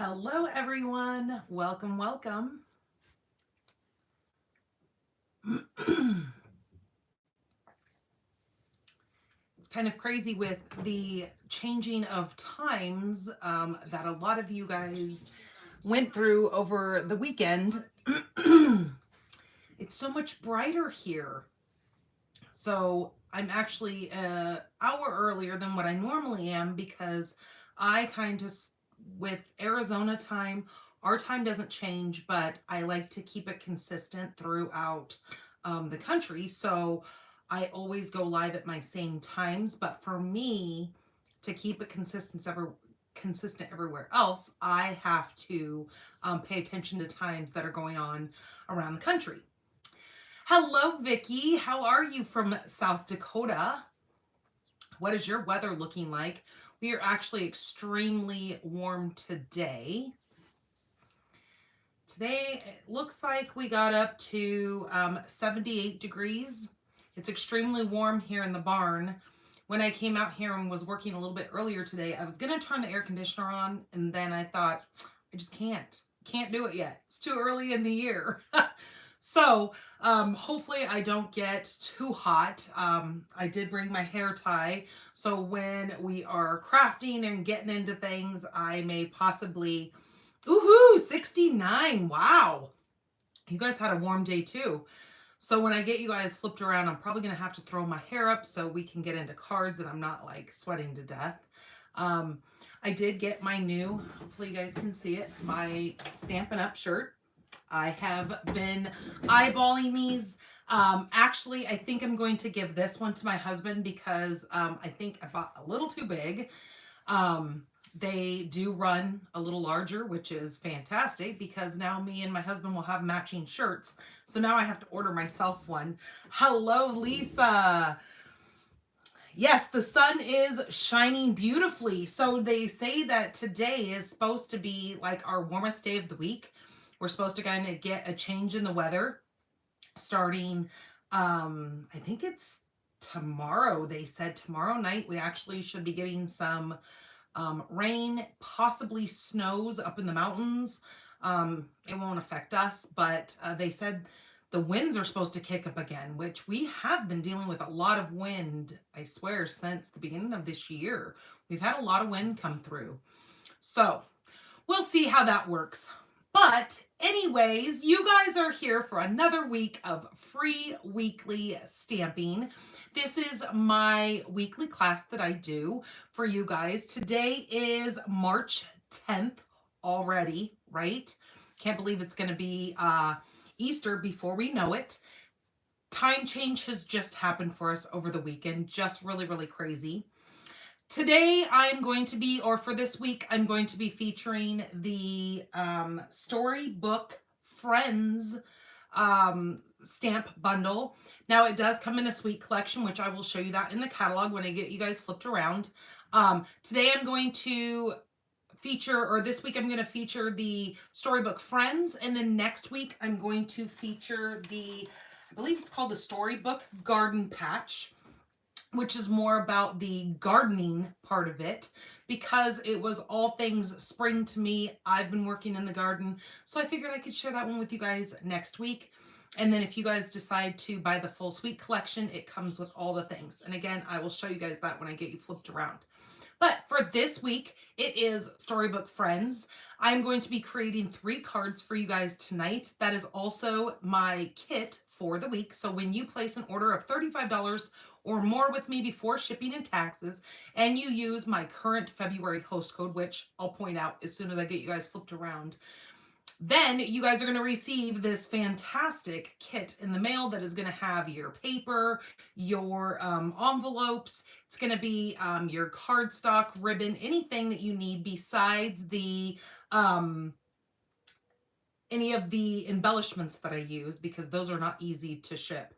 Hello, everyone. Welcome, welcome. It's kind of crazy with the changing of times that a lot of you guys went through over the weekend. It's so much brighter here. So I'm actually an hour earlier than what I normally am because I kind of, with Arizona time, our time doesn't change, but I like to keep it consistent throughout the country. So I always go live at my same times. But for me, to keep it consistent everywhere else, I have to pay attention to times that are going on around the country. Hello, Vicky. How are you from South Dakota? What is your weather looking like? We are actually extremely warm today. Today, it looks like we got up to 78 degrees. It's extremely warm here in the barn. When I came out here and was working a little bit earlier today, I was going to turn the air conditioner on, and then I thought, I just can't. Can't do it yet. It's too early in the year. So hopefully I don't get too hot. I did bring my hair tie. So when we are crafting and getting into things, I may possibly, ooh, 69. Wow. You guys had a warm day too. So when I get you guys flipped around, I'm probably going to have to throw my hair up so we can get into cards and I'm not like sweating to death. I did get my new, hopefully you guys can see it, my Stampin' Up shirt. I have been eyeballing these. Actually, I think I'm going to give this one to my husband because I think I bought a little too big. They do run a little larger, which is fantastic because now me and my husband will have matching shirts. So now I have to order myself one. Hello, Lisa. Yes, the sun is shining beautifully. So they say that today is supposed to be like our warmest day of the week. We're supposed to kind of get a change in the weather starting, I think it's tomorrow. They said tomorrow night we actually should be getting some rain, possibly snows up in the mountains. It won't affect us, but they said the winds are supposed to kick up again, which we have been dealing with a lot of wind, I swear, since the beginning of this year. We've had a lot of wind come through. So we'll see how that works. But anyways, you guys are here for another week of free weekly stamping. This is my weekly class that I do for you guys. Today is March 10th already, right? Can't believe it's going to be Easter before we know it. Time change has just happened for us over the weekend. Just really, really crazy. Today I'm going to be, or for this week, I'm going to be featuring the Storybook Friends stamp bundle. Now it does come in a suite collection, which I will show you that in the catalog when I get you guys flipped around. Today I'm going to feature, or this week I'm going to feature the Storybook Friends, and then next week I'm going to feature the, I believe it's called the Storybook Garden Patch, which is more about the gardening part of it because it was all things spring to me. I've been working in the garden, so I figured I could share that one with you guys next week. And then if you guys decide to buy the full suite collection, it comes with all the things. And again, I will show you guys that when I get you flipped around. But for this week, it is Storybook Friends. I'm going to be creating 3 cards for you guys tonight. That is also my kit for the week. So when you place an order of $35 or more with me before shipping and taxes, and you use my current February host code, which I'll point out as soon as I get you guys flipped around, then you guys are going to receive this fantastic kit in the mail that is going to have your paper, your envelopes. It's going to be your cardstock, ribbon, anything that you need besides the any of the embellishments that I use, because those are not easy to ship.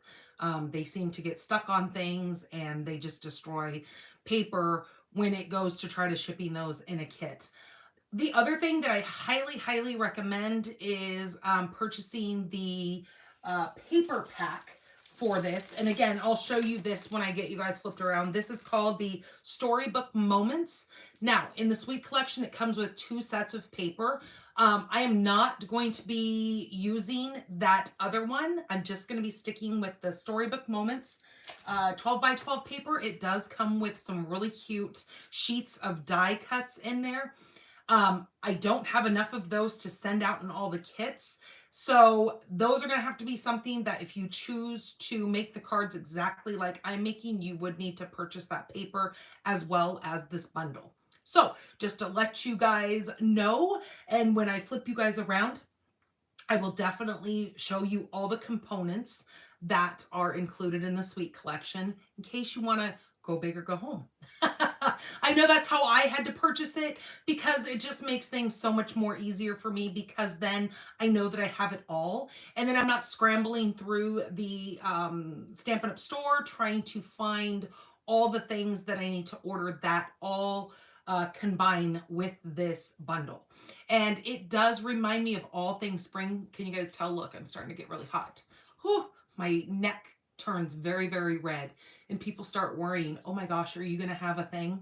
They seem to get stuck on things and they just destroy paper when it goes to try to shipping those in a kit. The other thing that I highly, highly recommend is purchasing the paper pack for this. And again, I'll show you this when I get you guys flipped around. This is called the Storybook Moments. Now, in the Sweet Collection, it comes with 2 sets of paper. I am not going to be using that other one. I'm just going to be sticking with the Storybook Moments 12 by 12 paper. It does come with some really cute sheets of die cuts in there. I don't have enough of those to send out in all the kits. So those are going to have to be something that if you choose to make the cards exactly like I'm making, you would need to purchase that paper as well as this bundle. So just to let you guys know, and when I flip you guys around, I will definitely show you all the components that are included in the Sweet Collection in case you want to go big or go home. I know that's how I had to purchase it because it just makes things so much more easier for me because then I know that I have it all. And then I'm not scrambling through the Stampin' Up! Store trying to find all the things that I need to order that all combine with this bundle. And it does remind me of all things spring. Can you guys tell? Look, I'm starting to get really hot. Whew, my neck turns very, very red and people start worrying, oh my gosh, are you going to have a thing?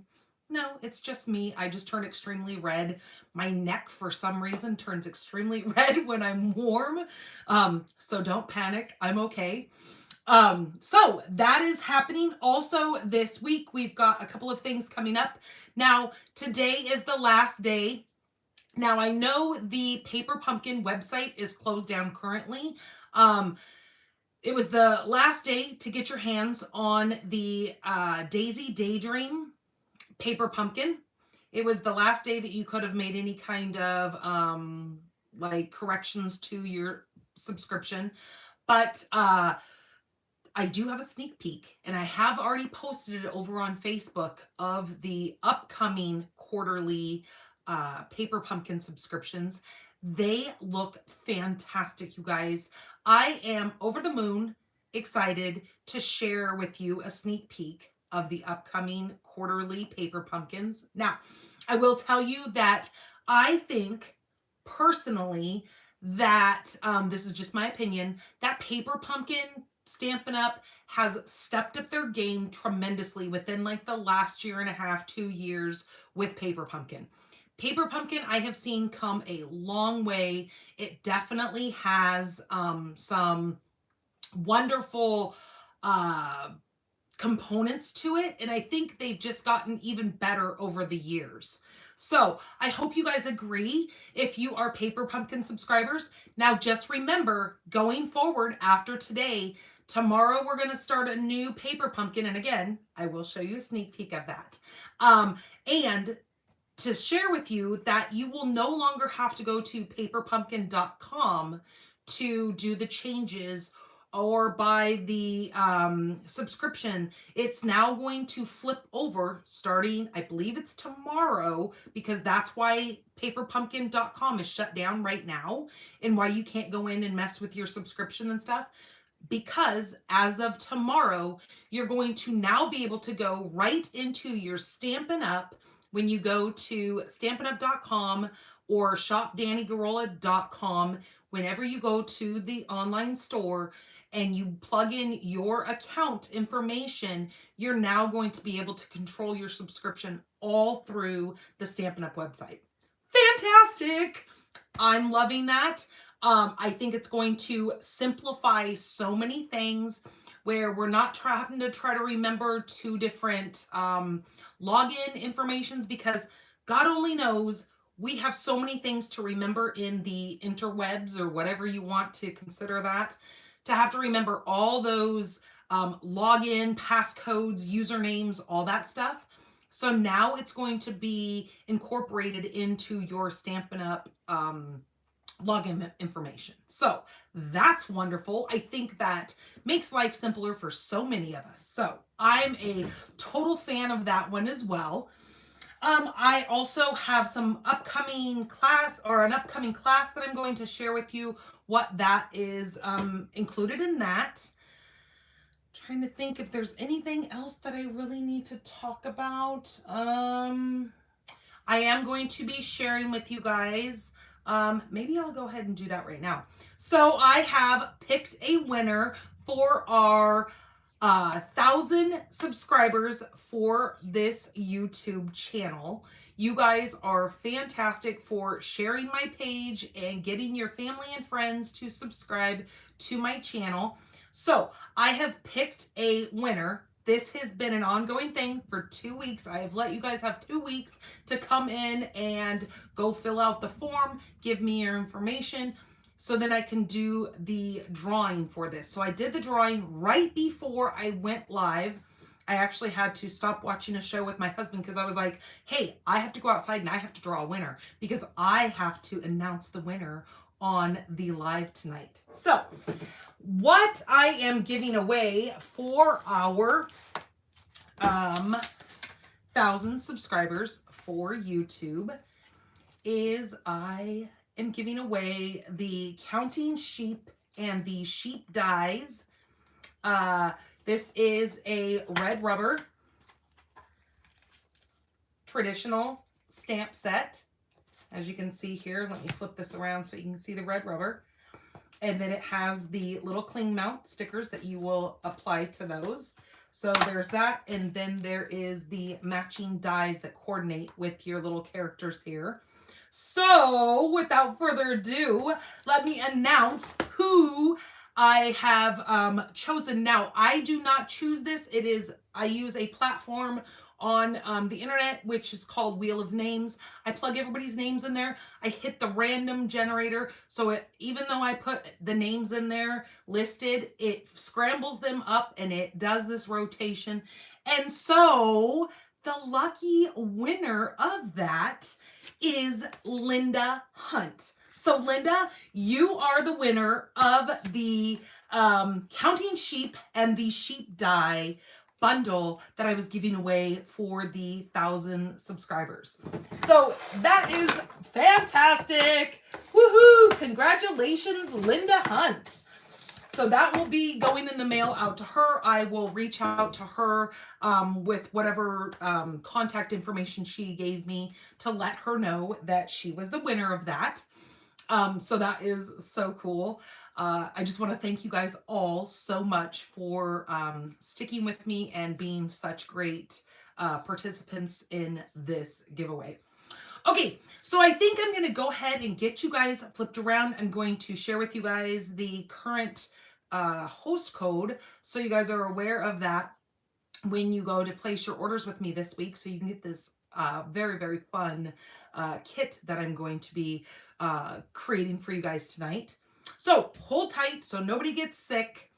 No, it's just me. I just turn extremely red. My neck, for some reason, turns extremely red when I'm warm. So don't panic. I'm okay. So that is happening. Also this week, we've got a couple of things coming up. Now, today is the last day. Now, I know the Paper Pumpkin website is closed down currently. It was the last day to get your hands on the Daisy Daydream Paper Pumpkin. It was the last day that you could have made any kind of like corrections to your subscription. But I do have a sneak peek, and I have already posted it over on Facebook of the upcoming quarterly Paper Pumpkin subscriptions. They look fantastic, you guys. I am over the moon excited to share with you a sneak peek of the upcoming quarterly Paper Pumpkins. Now, I will tell you that I think personally that, this is just my opinion, that Paper Pumpkin Stampin' Up! Has stepped up their game tremendously within like the last year and a half, 2 years with Paper Pumpkin. Paper Pumpkin, I have seen come a long way. It definitely has some wonderful components to it, and I think they've just gotten even better over the years. So I hope you guys agree if you are Paper Pumpkin subscribers. Now just remember, going forward after today, tomorrow we're going to start a new Paper Pumpkin, and again, I will show you a sneak peek of that. And to share with you that you will no longer have to go to paperpumpkin.com to do the changes or buy the subscription. It's now going to flip over starting, I believe it's tomorrow, because that's why paperpumpkin.com is shut down right now and why you can't go in and mess with your subscription and stuff. Because as of tomorrow, you're going to now be able to go right into your Stampin' Up! When you go to stampinup.com or shopdannygarola.com, whenever you go to the online store and you plug in your account information, you're now going to be able to control your subscription all through the Stampin' Up! Website. Fantastic! I'm loving that. I think it's going to simplify so many things where we're not having to try to remember 2 different login informations, because God only knows we have so many things to remember in the interwebs, or whatever you want to consider that, to have to remember all those login, passcodes, usernames, all that stuff. So now it's going to be incorporated into your Stampin' Up! Login information. So that's wonderful. I think that makes life simpler for so many of us. So I'm a total fan of that one as well. I also have some upcoming class, or an upcoming class that I'm going to share with you what that is included in that. Trying to think if there's anything else that I really need to talk about. I am going to be sharing with you guys. Maybe I'll go ahead and do that right now. So I have picked a winner for our 1,000 subscribers for this YouTube channel. You guys are fantastic for sharing my page and getting your family and friends to subscribe to my channel. So I have picked a winner. This has been an ongoing thing for 2 weeks. I have let you guys have 2 weeks to come in and go fill out the form, give me your information, so then I can do the drawing for this. So I did the drawing right before I went live. I actually had to stop watching a show with my husband because I was like, hey, I have to go outside and I have to draw a winner because I have to announce the winner on the live tonight. So what I am giving away for our 1,000 subscribers for YouTube is I am giving away the counting sheep and the sheep dies. This is a red rubber traditional stamp set. As you can see here, let me flip this around so you can see the red rubber. And then it has the little cling mount stickers that you will apply to those. So there's that. And then there is the matching dies that coordinate with your little characters here. So without further ado, let me announce who I have chosen. Now, I do not choose this. I use a platform on the internet, which is called Wheel of Names. I plug everybody's names in there. I hit the random generator. So even though I put the names in there listed, it scrambles them up and it does this rotation. And so the lucky winner of that is Linda Hunt. So Linda, you are the winner of the Counting Sheep and the Sheep Die bundle that I was giving away for the 1,000 subscribers. So that is fantastic. Woohoo! Congratulations, Linda Hunt. So that will be going in the mail out to her. I will reach out to her with whatever contact information she gave me to let her know that she was the winner of that. So that is so cool. I just want to thank you guys all so much for sticking with me and being such great participants in this giveaway. Okay, so I think I'm going to go ahead and get you guys flipped around. I'm going to share with you guys the current host code so you guys are aware of that when you go to place your orders with me this week, so you can get this very, very fun kit that I'm going to be creating for you guys tonight. So hold tight so nobody gets sick.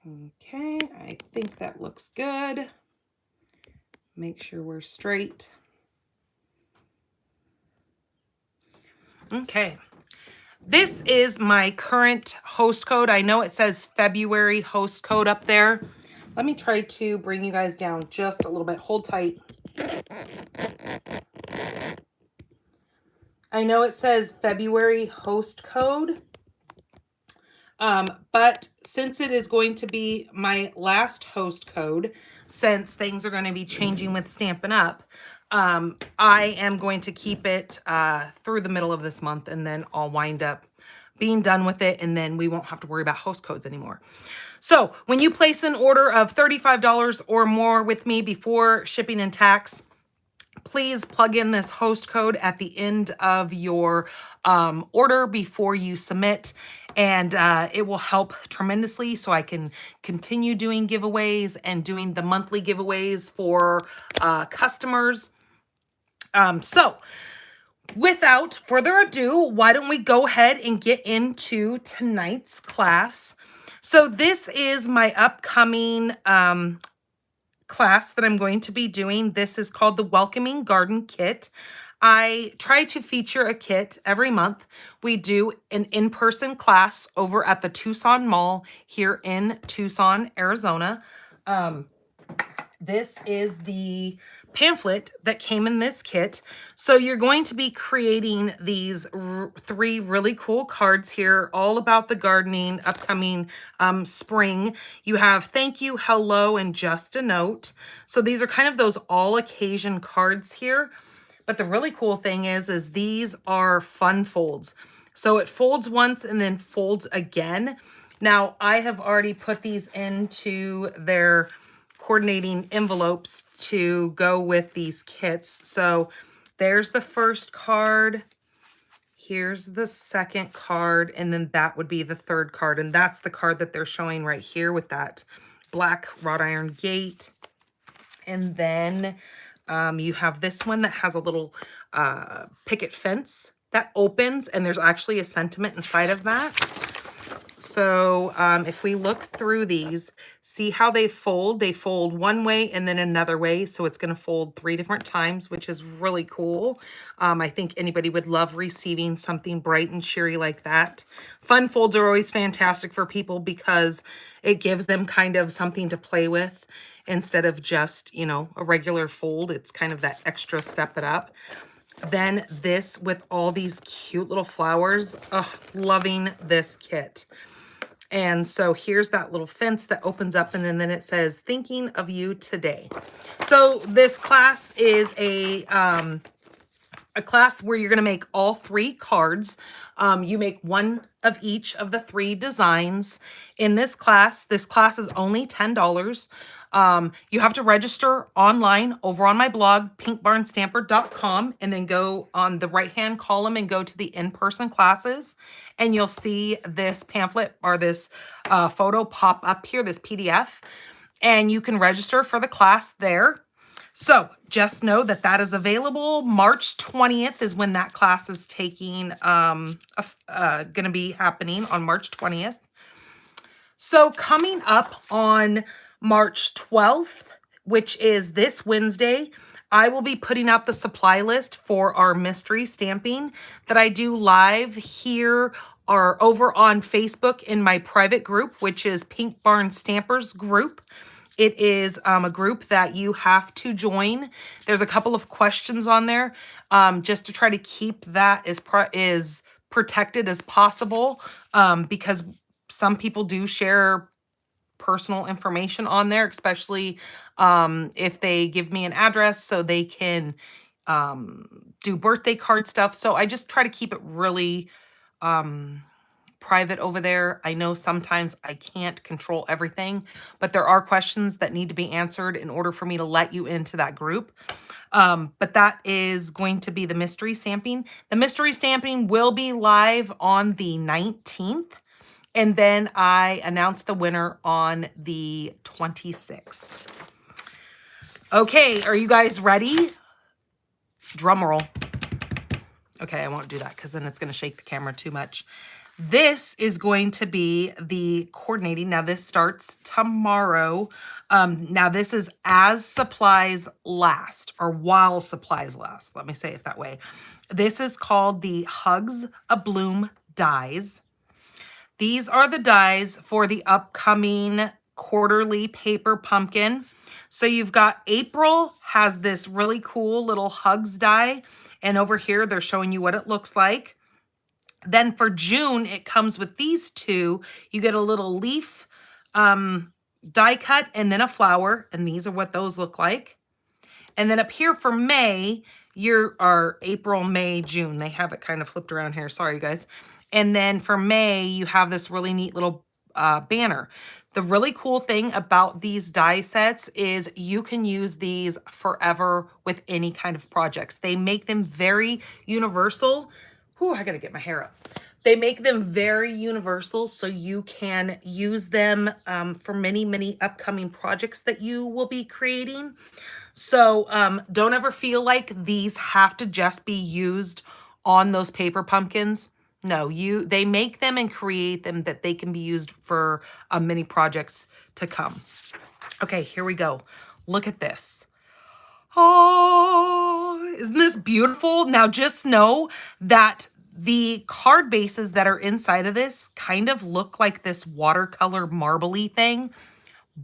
Okay, I think that looks good. Make sure we're straight. Okay. This is my current host code. I know it says February host code up there. Let me try to bring you guys down just a little bit. Hold tight. I know it says February host code. But since it is going to be my last host code, since things are going to be changing with Stampin' Up, I am going to keep it through the middle of this month, and then I'll wind up being done with it, and then we won't have to worry about host codes anymore. So when you place an order of $35 or more with me before shipping and tax, please plug in this host code at the end of your order before you submit, and it will help tremendously so I can continue doing giveaways and doing the monthly giveaways for customers. So without further ado, why don't we go ahead and get into tonight's class. So this is my upcoming class that I'm going to be doing. This is called the Welcoming Garden Kit. I try to feature a kit every month. We do an in-person class over at the Tucson Mall here in Tucson, Arizona. This is the pamphlet that came in this kit. So you're going to be creating these three really cool cards here, all about the gardening, upcoming spring. You have thank you, hello, and just a note. So these are kind of those all occasion cards here. But the really cool thing is these are fun folds. So it folds once and then folds again. Now I have already put these into their coordinating envelopes to go with these kits. So there's the first card. Here's the second card. And then that would be the third card. And that's the card that they're showing right here with that black wrought iron gate. And then you have this one that has a little picket fence that opens, and there's actually a sentiment inside of that. So if we look through these, see how they fold. They fold one way and then another way. So it's going to fold 3 different times, which is really cool. I think anybody would love receiving something bright and cheery like that. Fun folds are always fantastic for people because it gives them kind of something to play with instead of just, you know, a regular fold. It's kind of that extra step it up. Then this with all these cute little flowers. Oh, loving this kit. And so here's that little fence that opens up, and then it says, thinking of you today. So this class is a class where you're going to make all 3 cards. You make one of each of the 3 designs in this class. This class is only $10. You have to register online over on my blog, pinkbarnstamper.com, and then go on the right-hand column and go to the in-person classes, and you'll see this pamphlet or this photo pop up here, this PDF, and you can register for the class there. So just know that that is available. March 20th is when that class is taking, going to be happening on March 20th. So coming up on March 12th, which is this Wednesday, I will be putting out the supply list for our mystery stamping that I do live here or over on Facebook in my private group, which is Pink Barn Stampers group. It is a group that you have to join. There's a couple of questions on there just to try to keep that as protected as possible because some people do share personal information on there, especially if they give me an address so they can do birthday card stuff. So I just try to keep it really private over there. I know sometimes I can't control everything, but there are questions that need to be answered in order for me to let you into that group. But that is going to be the mystery stamping. The mystery stamping will be live on the 19th. And then I announce the winner on the 26th. Okay, are you guys ready? Drum roll. Okay, I won't do that because then it's going to shake the camera too much. This is going to be the coordinating. Now, this starts tomorrow. Now, this is as supplies last, or while supplies last. Let me say it that way. This is called the Hugs a Bloom dies. These are the dies for the upcoming quarterly paper pumpkin. So you've got April has this really cool little hugs die. And over here, they're showing you what it looks like. Then for June, it comes with these 2. You get a little leaf die cut and then a flower. And these are what those look like. And then up here for May, are April, May, June. They have it kind of flipped around here. Sorry, guys. And then for May, you have this really neat little banner. The really cool thing about these die sets is you can use these forever with any kind of projects. They make them very universal. Whew, I gotta get my hair up. They make them very universal so you can use them for many, many upcoming projects that you will be creating. So don't ever feel like these have to just be used on those paper pumpkins. No, they make them and create them that they can be used for many projects to come. Okay, here we go. Look at this. Oh, isn't this beautiful? Now just know that the card bases that are inside of this kind of look like this watercolor marbly thing,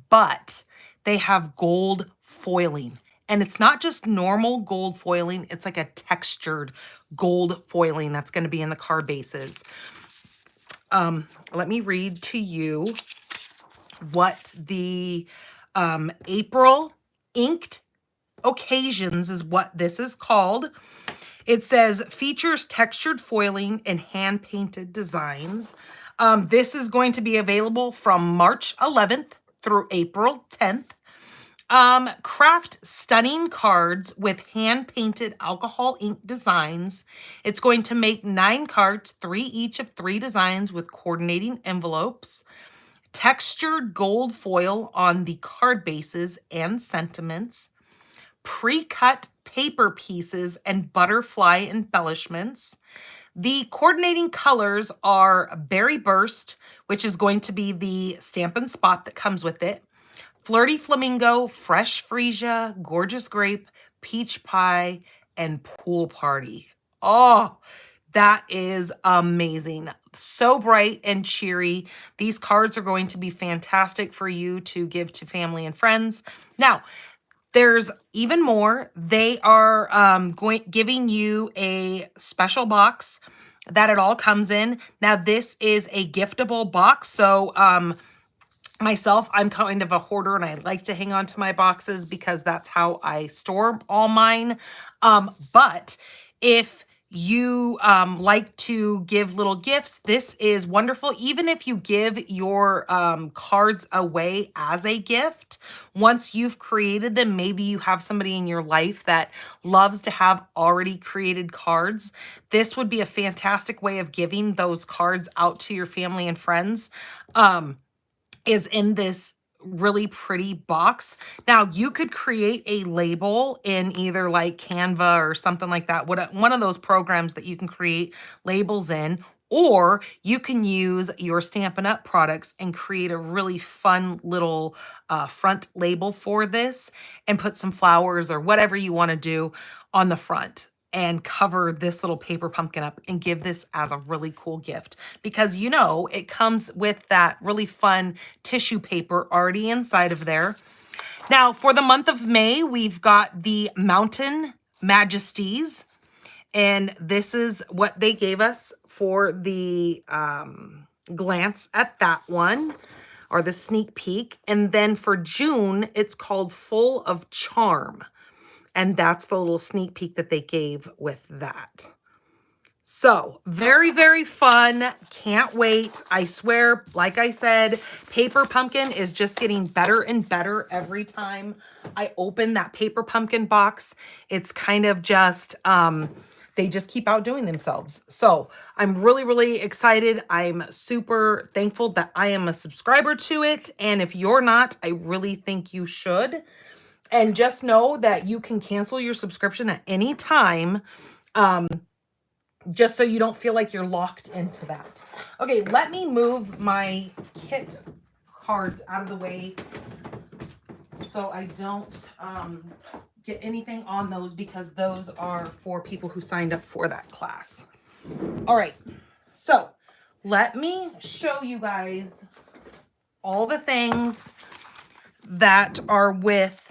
but they have gold foiling. And it's not just normal gold foiling, it's like a textured gold foiling that's going to be in the card bases. Let me read to you what the April inked occasions is what this is called. It says features textured foiling and hand painted designs. This is going to be available from March 11th through April 10th. Craft stunning cards with hand-painted alcohol ink designs. It's going to make 9 cards, 3 each of 3 designs with coordinating envelopes. Textured gold foil on the card bases and sentiments. Pre-cut paper pieces and butterfly embellishments. The coordinating colors are Berry Burst, which is going to be the Stampin' Spot that comes with it. Flirty Flamingo, Fresh Freesia, Gorgeous Grape, Peach Pie, and Pool Party. Oh, that is amazing. So bright and cheery. These cards are going to be fantastic for you to give to family and friends. Now, there's even more. They are giving you a special box that it all comes in. Now, this is a giftable box. So, myself, I'm kind of a hoarder and I like to hang on to my boxes because that's how I store all mine. But if you like to give little gifts, this is wonderful. Even if you give your cards away as a gift, once you've created them, maybe you have somebody in your life that loves to have already created cards. This would be a fantastic way of giving those cards out to your family and friends. Is in this really pretty box. Now, you could create a label in either like Canva or something like that, one of those programs that you can create labels in, or you can use your Stampin' Up products and create a really fun little front label for this and put some flowers or whatever you want to do on the front and cover this little paper pumpkin up and give this as a really cool gift, because you know it comes with that really fun tissue paper already inside of there. Now, for the month of May, we've got the Mountain Majesties, and this is what they gave us for the glance at that one, or the sneak peek. And then for June, it's called Full of Charm. And that's the little sneak peek that they gave with that. So very, very fun. Can't wait. I swear, like I said, Paper Pumpkin is just getting better and better every time I open that Paper Pumpkin box. It's kind of just, they just keep outdoing themselves. So I'm really, really excited. I'm super thankful that I am a subscriber to it. And if you're not, I really think you should. And just know that you can cancel your subscription at any time, just so you don't feel like you're locked into that. Okay, let me move my kit cards out of the way so I don't get anything on those, because those are for people who signed up for that class. All right, so let me show you guys all the things that are with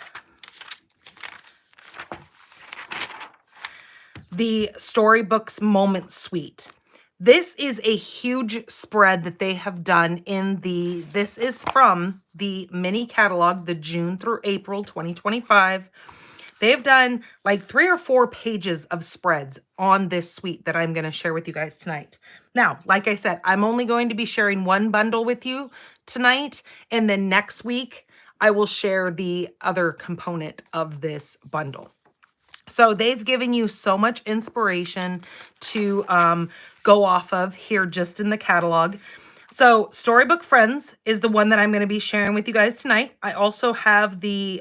the Storybooks Moment Suite. This is a huge spread that they have done in this is from the mini catalog, the June through April 2025. They have done like 3 or 4 pages of spreads on this suite that I'm going to share with you guys tonight. Now, like I said, I'm only going to be sharing one bundle with you tonight, and then next week I will share the other component of this bundle. So they've given you so much inspiration to go off of here just in the catalog. So Storybook Friends is the one that I'm going to be sharing with you guys tonight. I also have the,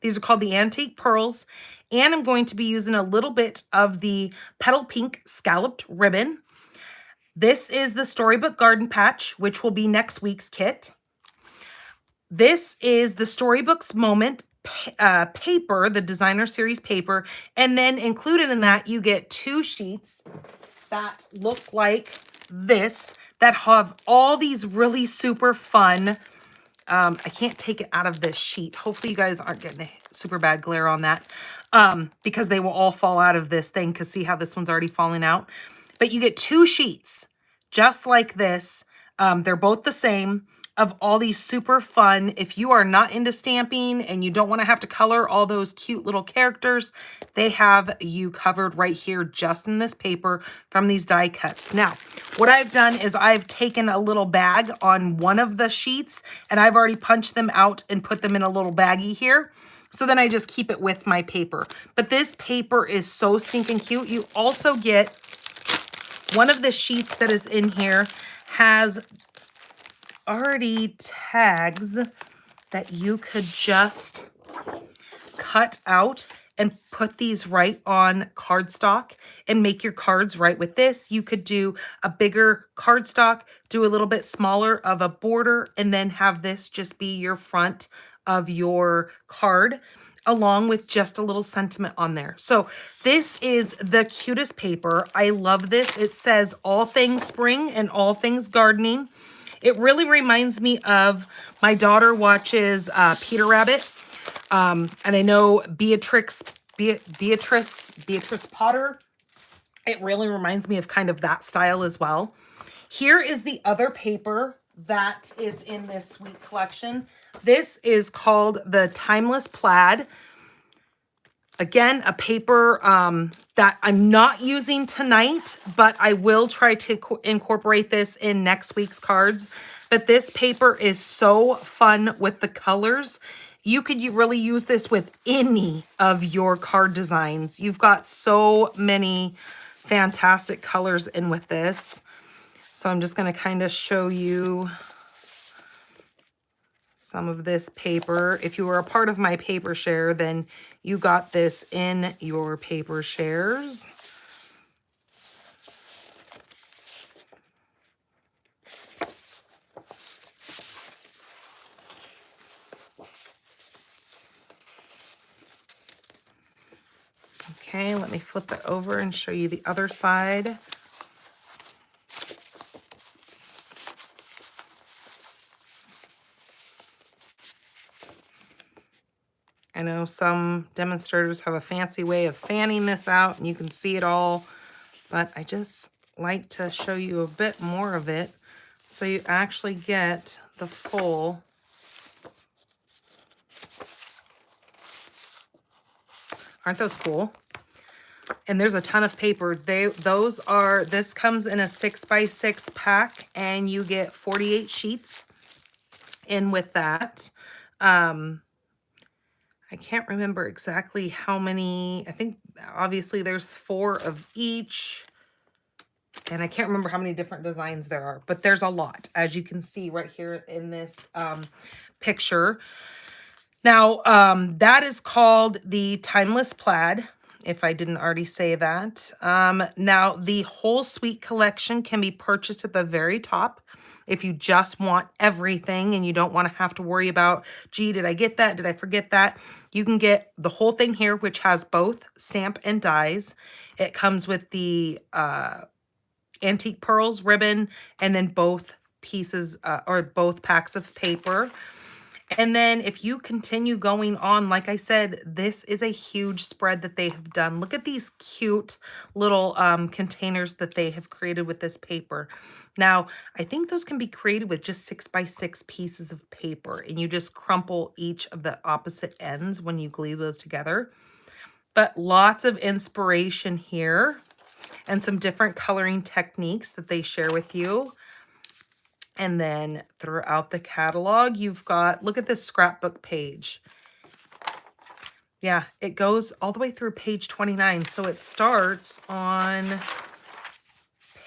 these are called the Antique Pearls, and I'm going to be using a little bit of the Petal Pink Scalloped Ribbon. This is the Storybook Garden Patch, which will be next week's kit. This is the Storybooks Moment paper, the designer series paper, and then included in that you get 2 sheets that look like this, that have all these really super fun I can't take it out of this sheet. Hopefully you guys aren't getting a super bad glare on that, because they will all fall out of this thing, because see how this one's already falling out. But you get 2 sheets just like this. They're both the same, of all these super fun. If you are not into stamping and you don't want to have to color all those cute little characters, they have you covered right here just in this paper from these die cuts. Now, what I've done is I've taken a little bag on one of the sheets and I've already punched them out and put them in a little baggie here. So then I just keep it with my paper. But this paper is so stinking cute. You also get one of the sheets that is in here has already tags that you could just cut out and put these right on cardstock and make your cards right with this. You could do a bigger cardstock, do a little bit smaller of a border, and then have this just be your front of your card, along with just a little sentiment on there. So this is the cutest paper. I love this. It says all things spring and all things gardening. It really reminds me of, my daughter watches Peter Rabbit. And I know Beatrice Potter. It really reminds me of kind of that style as well. Here is the other paper that is in this sweet collection. This is called the Timeless Plaid. Again, a paper that I'm not using tonight, but I will try to incorporate this in next week's cards. But this paper is so fun with the colors. You could really use this with any of your card designs. You've got so many fantastic colors in with this. So I'm just going to kind of show you some of this paper. If you were a part of my paper share, then you got this in your paper shares. Okay, let me flip it over and show you the other side. I know some demonstrators have a fancy way of fanning this out and you can see it all, but I just like to show you a bit more of it so you actually get the full. Aren't those cool? And there's a ton of paper. This comes in a 6x6 pack and you get 48 sheets in with that. I can't remember exactly how many. I think obviously there's 4 of each. And I can't remember how many different designs there are, but there's a lot, as you can see right here in this picture. Now, that is called the Timeless Plaid, if I didn't already say that. Now, the whole suite collection can be purchased at the very top. If you just want everything and you don't want to have to worry about, gee, did I get that? Did I forget that? You can get the whole thing here, which has both stamp and dies. It comes with the antique pearls ribbon and then both pieces or both packs of paper. And then if you continue going on, like I said, this is a huge spread that they have done. Look at these cute little containers that they have created with this paper. Now, I think those can be created with just 6x6 pieces of paper, and you just crumple each of the opposite ends when you glue those together. But lots of inspiration here and some different coloring techniques that they share with you. And then throughout the catalog, you've got, look at this scrapbook page. Yeah, it goes all the way through page 29. So it starts on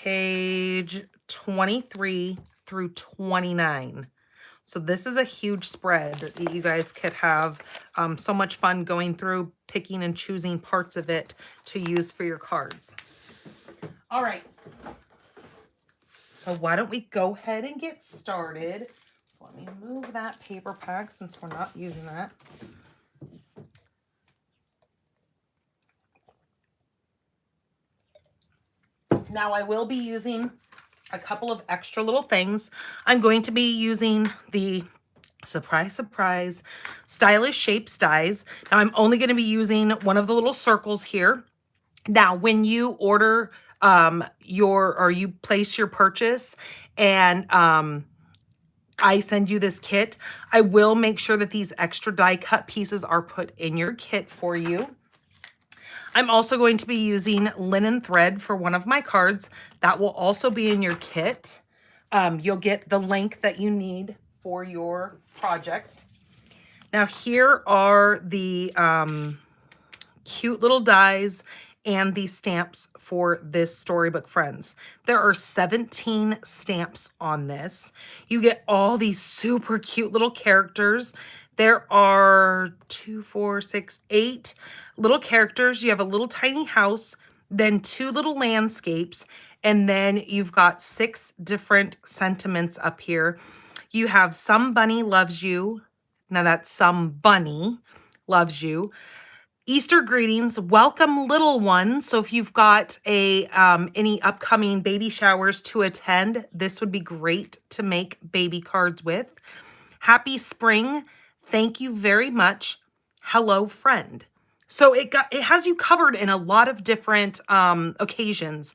page 23 through 29. So this is a huge spread that you guys could have so much fun going through, picking and choosing parts of it to use for your cards. All right. So why don't we go ahead and get started? So let me move that paper pack since we're not using that. Now I will be using a couple of extra little things. I'm going to be using the Surprise, surprise. Stylish Shapes dies. Now I'm only going to be using one of the little circles here. Now, when you order you place your purchase and I send you this kit, I will make sure that these extra die cut pieces are put in your kit for you. I'm also going to be using linen thread for one of my cards. That will also be in your kit. You'll get the length that you need for your project. Now here are the cute little dies and the stamps for this Storybook Friends. There are 17 stamps on this. You get all these super cute little characters. There are 2, 4, 6, 8 little characters. You have a little tiny house, then 2 little landscapes, and then you've got 6 different sentiments up here. You have Some Bunny Loves You. Now that's Some Bunny Loves You. Easter greetings, welcome little ones. So if you've got a any upcoming baby showers to attend, this would be great to make baby cards with. Happy spring, thank you very much. Hello friend. So it has you covered in a lot of different occasions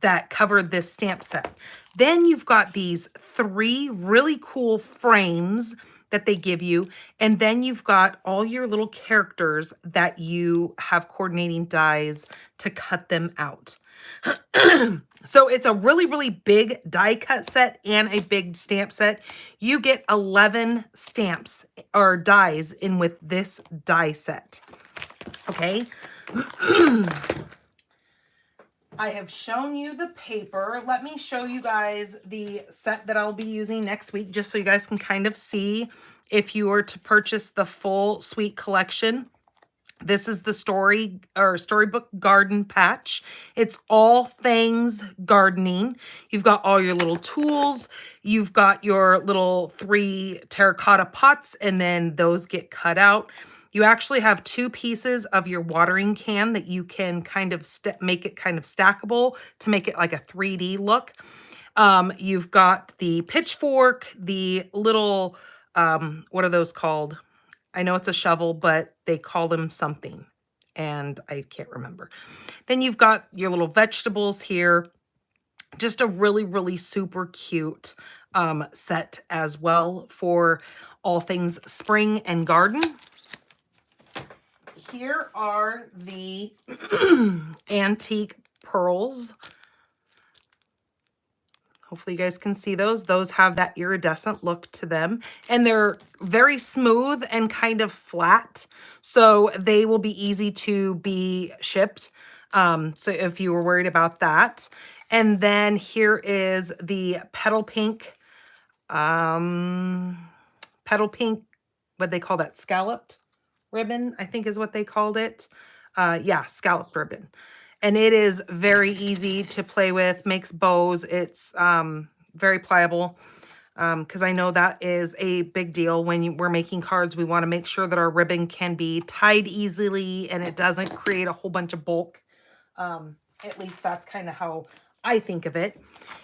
that covered this stamp set. Then you've got these 3 really cool frames that they give you. And then you've got all your little characters that you have coordinating dies to cut them out. So it's a really, really big die cut set and a big stamp set. You get 11 stamps or dies in with this die set. Okay. I have shown you the paper. Let me show you guys the set that I'll be using next week, just so you guys can kind of see if you were to purchase the full suite collection. This is the Storybook Garden Patch. It's all things gardening. You've got all your little tools. You've got your little 3 terracotta pots, and then those get cut out. You actually have 2 pieces of your watering can that you can kind of make it kind of stackable to make it like a 3D look. You've got the pitchfork, the little, what are those called? I know it's a shovel, but they call them something, and I can't remember. Then you've got your little vegetables here. Just a really, really super cute set as well for all things spring and garden. Here are the antique pearls. Hopefully you guys can see those. Those have that iridescent look to them, and they're very smooth and kind of flat, so they will be easy to be shipped. So if you were worried about that. And then here is the petal pink, what they call that, scalloped ribbon, I think is what they called it. Yeah, scalloped ribbon. And it is very easy to play with, makes bows. It's very pliable, because I know that is a big deal when we're making cards. We want to make sure that our ribbon can be tied easily and it doesn't create a whole bunch of bulk. At least that's kind of how I think of it.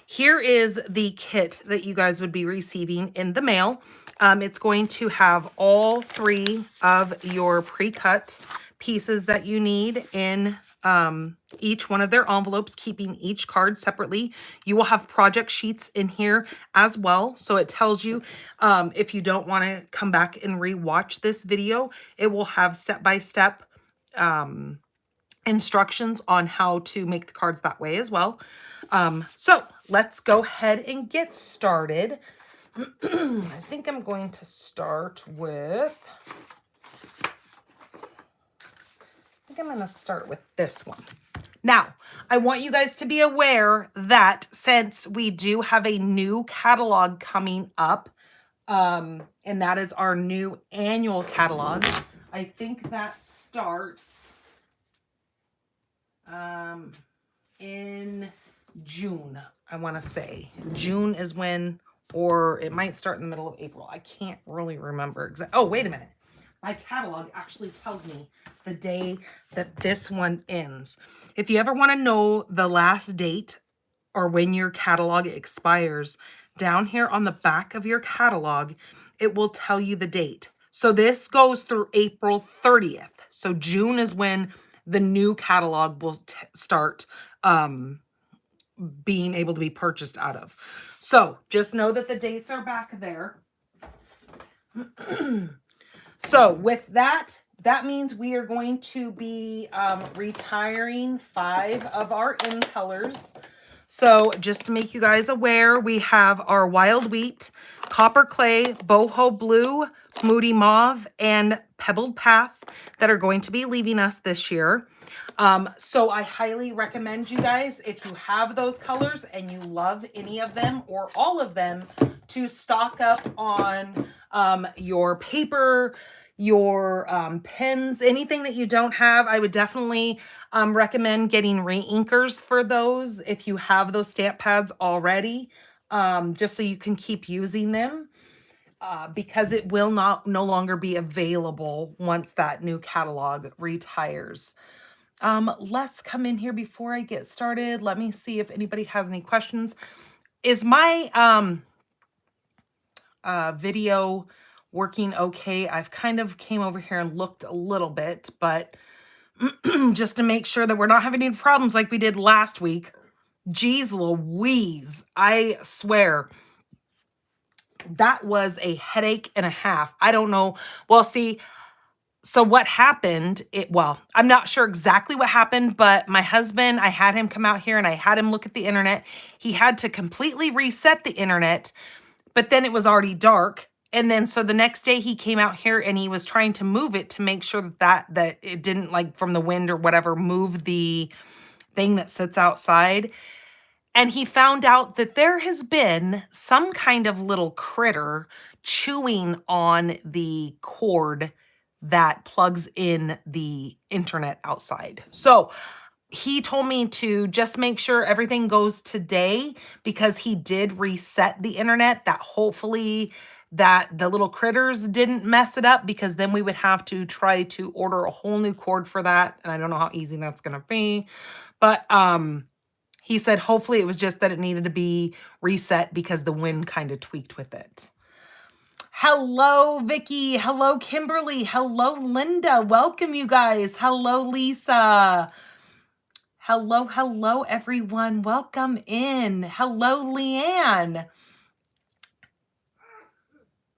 Here is the kit that you guys would be receiving in the mail. It's going to have all 3 of your pre-cut pieces that you need in each one of their envelopes, keeping each card separately. You will have project sheets in here as well. So it tells you if you don't want to come back and re-watch this video, it will have step-by-step instructions on how to make the cards that way as well. So let's go ahead and get started. I think I'm going to start with, this one. Now, I want you guys to be aware that since we do have a new catalog coming up, and that is our new annual catalog, I think that starts in June, I want to say. June is when, or it might start in the middle of April. I can't really remember exactly. Oh, wait a minute. My catalog actually tells me the day that this one ends. If you ever want to know the last date or when your catalog expires, down here on the back of your catalog, it will tell you the date. So this goes through April 30th. So June is when the new catalog will start being able to be purchased out of. So just know that the dates are back there. So with that, that means we are going to be retiring 5 of our in colors. So just to make you guys aware, we have our Wild Wheat, Copper Clay, Boho Blue, Moody Mauve, and Pebbled Path that are going to be leaving us this year. So I highly recommend you guys, if you have those colors and you love any of them or all of them, to stock up on your paper, your pens, anything that you don't have. I would definitely recommend getting re-inkers for those if you have those stamp pads already, just so you can keep using them. Because it will no longer be available once that new catalog retires. Let's come in here before I get started. Let me see if anybody has any questions. Is my video working okay? I've kind of came over here and looked a little bit, but just to make sure that we're not having any problems like we did last week. Geez Louise, I swear. That was a headache and a half. I don't know. Well, see, so what happened, well, I'm not sure exactly what happened, but my husband, I had him come out here and I had him look at the internet. He had to completely reset the internet, but then it was already dark. And then so the next day he came out here and he was trying to move it to make sure that it didn't, like, from the wind or whatever, move the thing that sits outside. And he found out that there has been some kind of little critter chewing on the cord that plugs in the internet outside. So he told me to just make sure everything goes today, because he did reset the internet, that hopefully that the little critters didn't mess it up, because then we would have to try to order a whole new cord for that. And I don't know how easy that's going to be. But he said hopefully it was just that it needed to be reset because the wind kind of tweaked with it. Hello, Vicky. Hello, Kimberly. Hello, Linda. Welcome, you guys. Hello, Lisa. Hello, everyone. Welcome in. Hello, Leanne.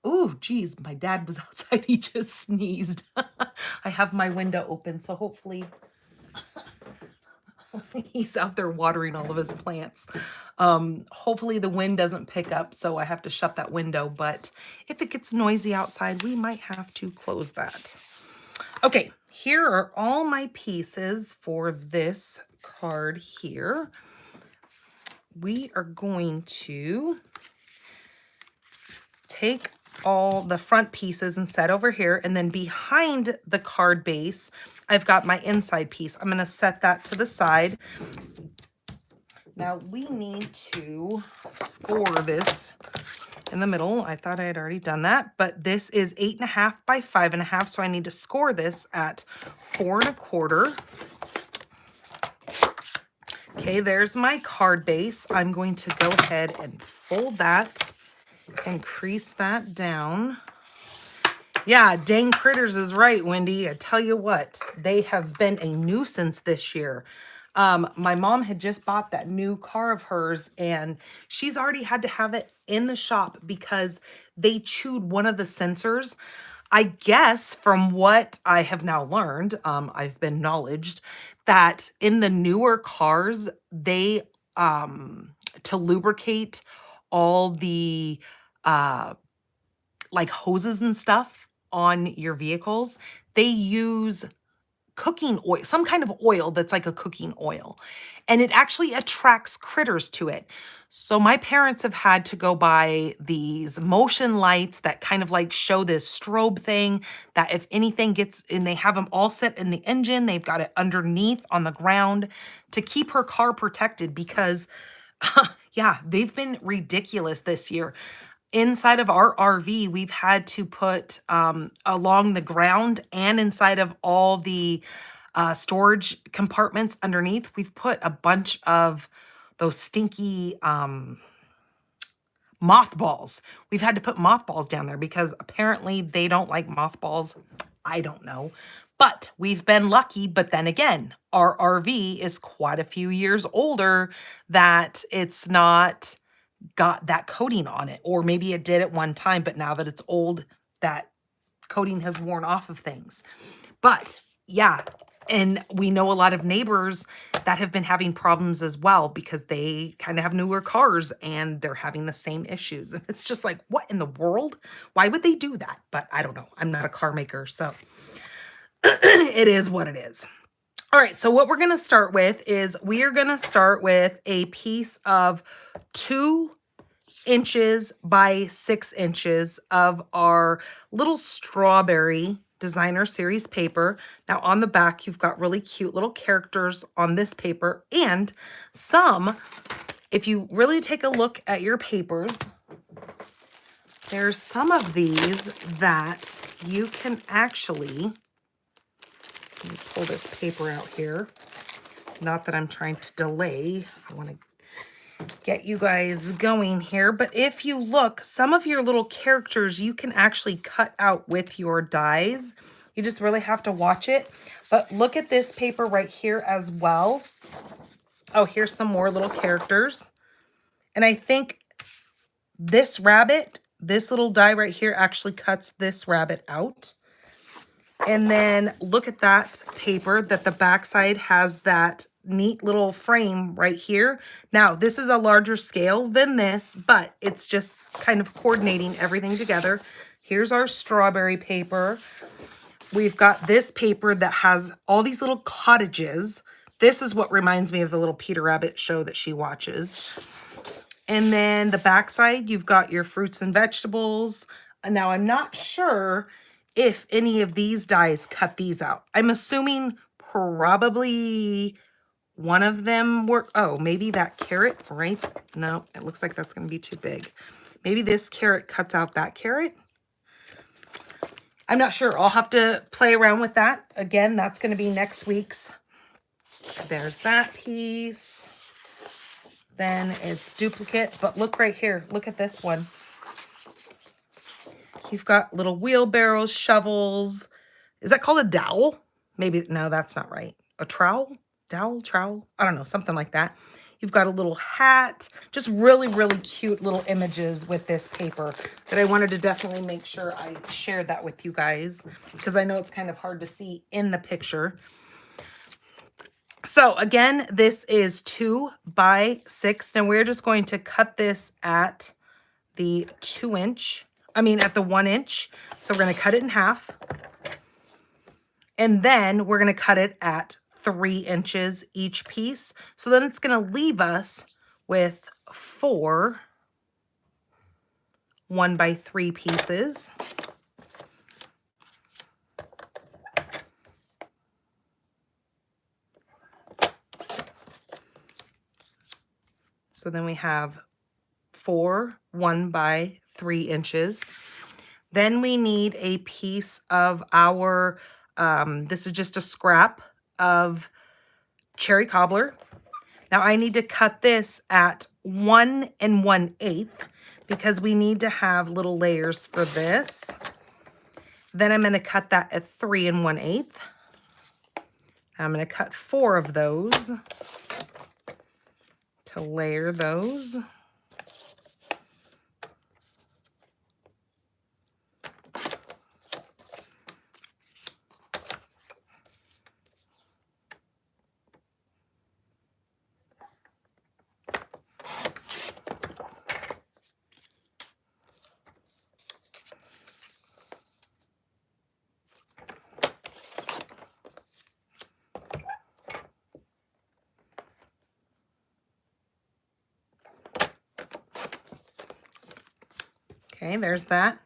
Ooh, geez, my dad was outside. He just sneezed. I have my window open, so hopefully he's out there watering all of his plants. Hopefully the wind doesn't pick up, so I have to shut that window. But if it gets noisy outside, we might have to close that. Okay, here are all my pieces for this card here. We are going to take all the front pieces and set over here, and then behind the card base, I've got my inside piece. I'm going to set that to the side. Now we need to score this in the middle. I thought I had already done that, but this is 8.5 by 5.5, so I need to score this at 4.25. Okay, there's my card base. I'm going to go ahead and fold that and crease that down. Yeah, dang critters is right, Wendy. I tell you what, they have been a nuisance this year. My mom had just bought that new car of hers, and she's already had to have it in the shop because they chewed one of the sensors. I guess from what I have now learned, I've been knowledged that in the newer cars, they, to lubricate all the, like hoses and stuff on your vehicles, they use cooking oil, some kind of oil that's like a cooking oil, and it actually attracts critters to it. So my parents have had to go buy these motion lights that kind of like show this strobe thing that if anything gets in, they have them all set in the engine. They've got it underneath on the ground to keep her car protected because yeah, they've been ridiculous this year. Inside of our RV, we've had to put along the ground and inside of all the storage compartments underneath, we've put a bunch of those stinky mothballs. We've had to put mothballs down there because apparently they don't like mothballs. I don't know. But we've been lucky. But then again, our RV is quite a few years older that it's not got that coating on it. Or maybe it did at one time, but now that it's old, that coating has worn off of things. But yeah, and we know a lot of neighbors that have been having problems as well because they kind of have newer cars and they're having the same issues. And it's just like, what in the world? Why would they do that? But I don't know. I'm not a car maker, so it is what it is. All right, so what we're going to start with is we are going to start with a piece of 2 inches by 6 inches of our little strawberry designer series paper. Now on the back, you've got really cute little characters on this paper, and some, if you really take a look at your papers, there's some of these that you can actually, let me pull this paper out here. Not that I'm trying to delay. I want to get you guys going here, but if you look, some of your little characters you can actually cut out with your dies. You just really have to watch it. But look at this paper right here as well. Oh, here's some more little characters. And I think this rabbit, this little die right here actually cuts this rabbit out. And then look at that paper that the backside has that neat little frame right here. Now, this is a larger scale than this, but it's just kind of coordinating everything together. Here's our strawberry paper. We've got this paper that has all these little cottages. This is what reminds me of the little Peter Rabbit show that she watches. And then the backside, you've got your fruits and vegetables. Now, I'm not sure if any of these dies cut these out. I'm assuming probably one of them were, oh, maybe that carrot, right? No, it looks like that's going to be too big. Maybe this carrot cuts out that carrot. I'm not sure. I'll have to play around with that. Again, that's going to be next week's. There's that piece. Then it's duplicate, but look right here. Look at this one. You've got little wheelbarrows, shovels. Is that called a dowel? Maybe, no, that's not right. A trowel? Dowel, trowel? I don't know, something like that. You've got a little hat. Just really, really cute little images with this paper that I wanted to definitely make sure I shared that with you guys because I know it's kind of hard to see in the picture. So again, this is 2 by 6. Now we're just going to cut this at the 2 inch. At the 1 inch. So we're going to cut it in half. And then we're going to cut it at 3 inches each piece. So then it's going to leave us with 4 1 by 3 pieces. So then we have 4 1 by 3 inches. Then we need a piece of our, this is just a scrap of cherry cobbler. Now I need to cut this at 1 1/8 because we need to have little layers for this. Then I'm going to cut that at 3 1/8. I'm going to cut 4 of those to layer those. Okay, there's that.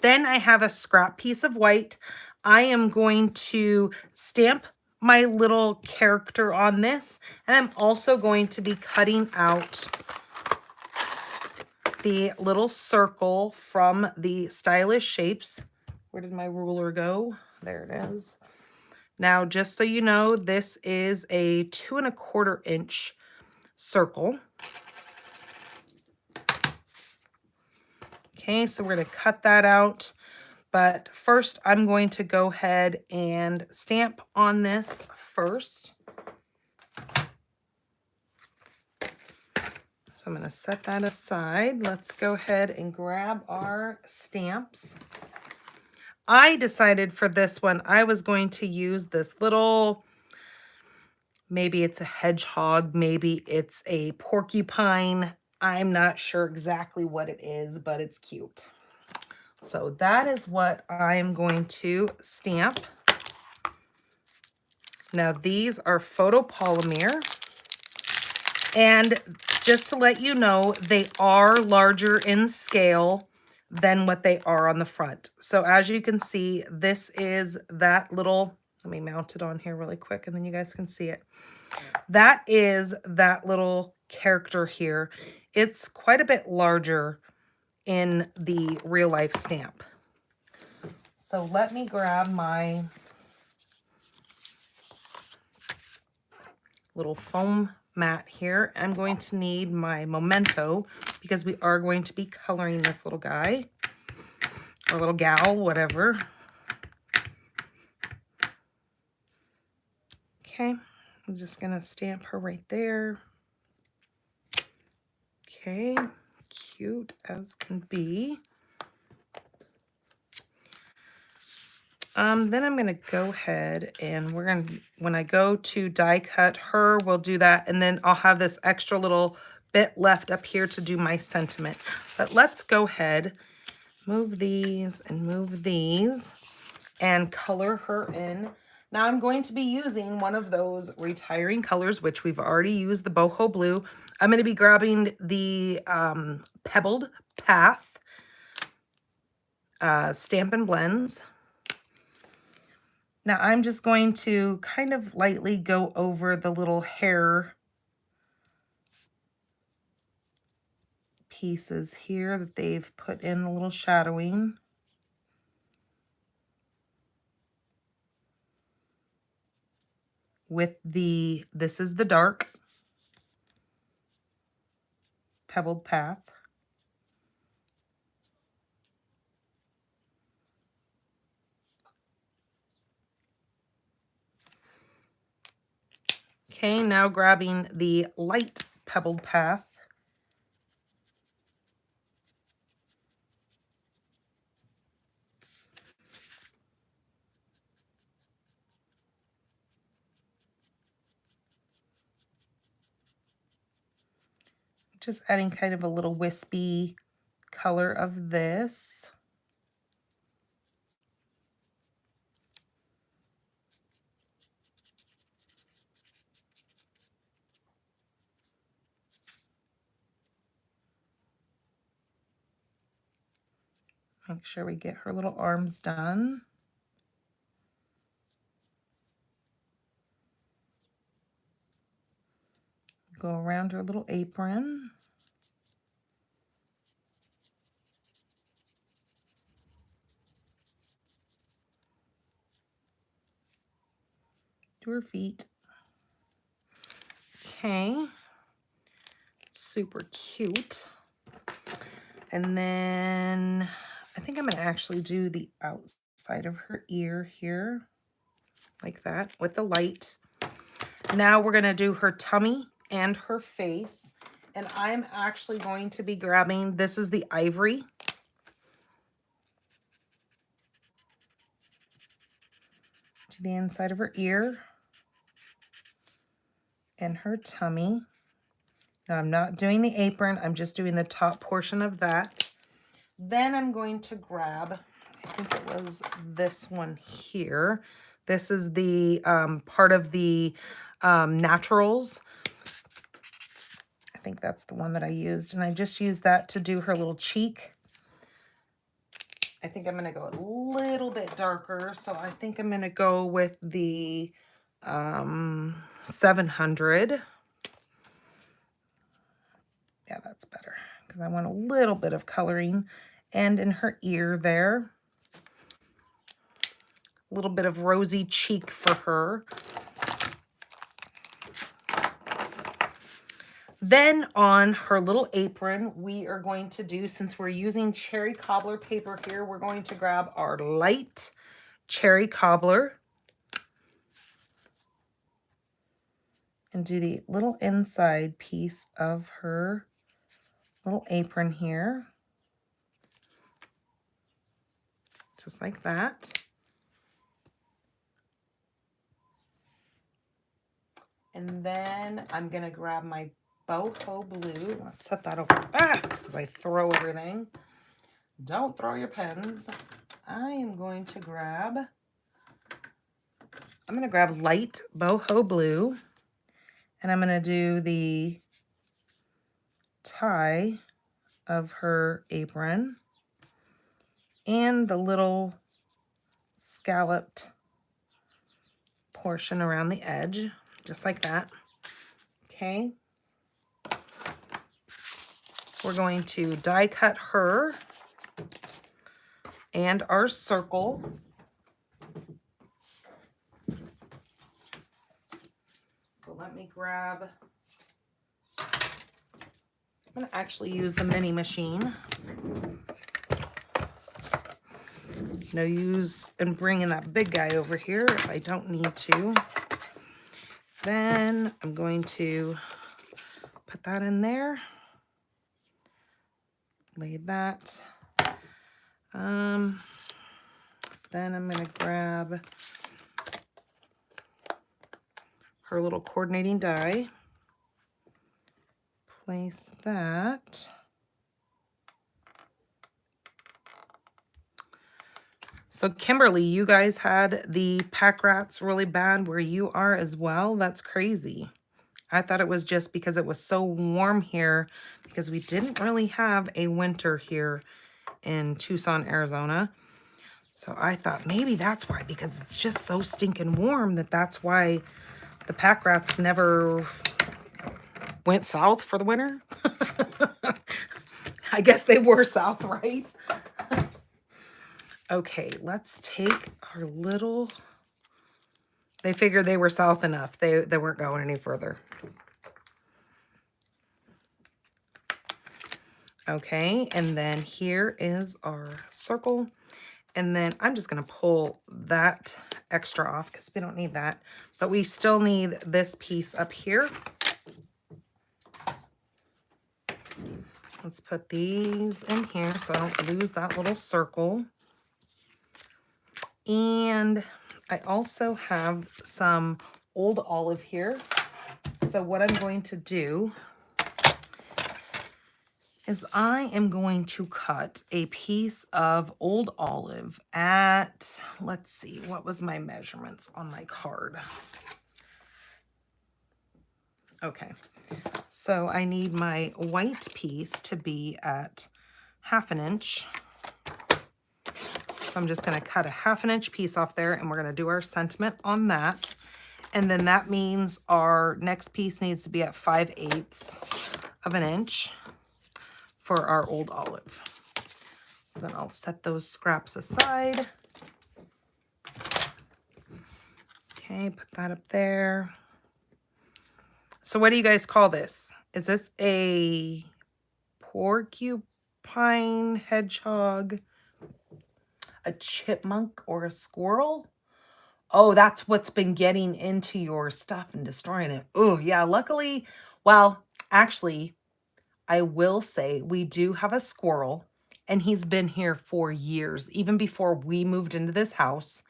Then I have a scrap piece of white. I am going to stamp my little character on this, and I'm also going to be cutting out the little circle from the Stylish Shapes. Where did my ruler go? There it is. Now, just so you know, this is a 2 1/4 inch circle. Okay, so we're going to cut that out. But first, I'm going to go ahead and stamp on this first. So I'm going to set that aside. Let's go ahead and grab our stamps. I decided for this one, I was going to use this little, maybe it's a hedgehog, maybe it's a porcupine. I'm not sure exactly what it is, but it's cute. So that is what I am going to stamp. Now these are photopolymer. And just to let you know, they are larger in scale than what they are on the front. So as you can see, this is that little, let me mount it on here really quick and then you guys can see it. That is that little character here. It's quite a bit larger in the real life stamp. So let me grab my little foam mat here. I'm going to need my memento because we are going to be coloring this little guy or little gal, whatever. Okay, I'm just gonna stamp her right there. Okay, cute as can be. Then I'm gonna go ahead and we're gonna, when I go to die cut her, we'll do that. And then I'll have this extra little bit left up here to do my sentiment. But let's go ahead, move these and color her in. Now I'm going to be using one of those retiring colors, which we've already used, the boho blue. I'm going to be grabbing the Pebbled Path Stampin' Blends. Now I'm just going to kind of lightly go over the little hair pieces here that they've put in a little shadowing. With the, this is the dark Pebbled Path. Okay, now grabbing the light Pebbled Path. Just adding kind of a little wispy color of this. Make sure we get her little arms done. Go around her little apron. To her feet. Okay. Super cute. And then I think I'm going to actually do the outside of her ear here. Like that with the light. Now we're going to do her tummy and her face. And I'm actually going to be grabbing, this is the ivory. To the inside of her ear. And her tummy. Now I'm not doing the apron, I'm just doing the top portion of that. Then I'm going to grab, I think it was this one here. This is the part of the naturals. I think that's the one that I used. And I just used that to do her little cheek. I think I'm going to go a little bit darker. So I think I'm going to go with the 700. Yeah, that's better because I want a little bit of coloring. And in her ear there, a little bit of rosy cheek for her. Then on her little apron, we are going to do, since we're using cherry cobbler paper here, we're going to grab our light cherry cobbler and do the little inside piece of her little apron here. Just like that. And then I'm gonna grab my boho blue. Let's set that over. As I throw everything. Don't throw your pens. I'm gonna grab light boho blue, and I'm gonna do the tie of her apron and the little scalloped portion around the edge, just like that. Okay. We're going to die cut her and our circle. So let me grab, I'm going to actually use the mini machine. No use in bringing that big guy over here if I don't need to. Then I'm going to put that in there. Lay that. Then I'm going to grab her little coordinating die. Place that. So Kimberly, you guys had the pack rats really bad where you are as well. That's crazy. I thought it was just because it was so warm here, because we didn't really have a winter here in Tucson, Arizona. So I thought maybe that's why, because it's just so stinking warm, that's why the pack rats never went south for the winter. I guess they were south, right? Okay, let's take our little, they figured they were south enough. They weren't going any further. Okay, and then here is our circle. And then I'm just going to pull that extra off because we don't need that. But we still need this piece up here. Let's put these in here so I don't lose that little circle. And I also have some old olive here. So what I'm going to do is I am going to cut a piece of old olive at, let's see, what was my measurements on my card? Okay, so I need my white piece to be at 1/2 inch. So I'm just going to cut a 1/2 inch piece off there, and we're going to do our sentiment on that. And then that means our next piece needs to be at 5/8 of an inch for our old olive. So then I'll set those scraps aside. Okay, put that up there. So what do you guys call this? Is this a porcupine, hedgehog, a chipmunk, or a squirrel? Oh, that's what's been getting into your stuff and destroying it. Oh, yeah, luckily, well, actually, I will say we do have a squirrel, and he's been here for years. Even before we moved into this house,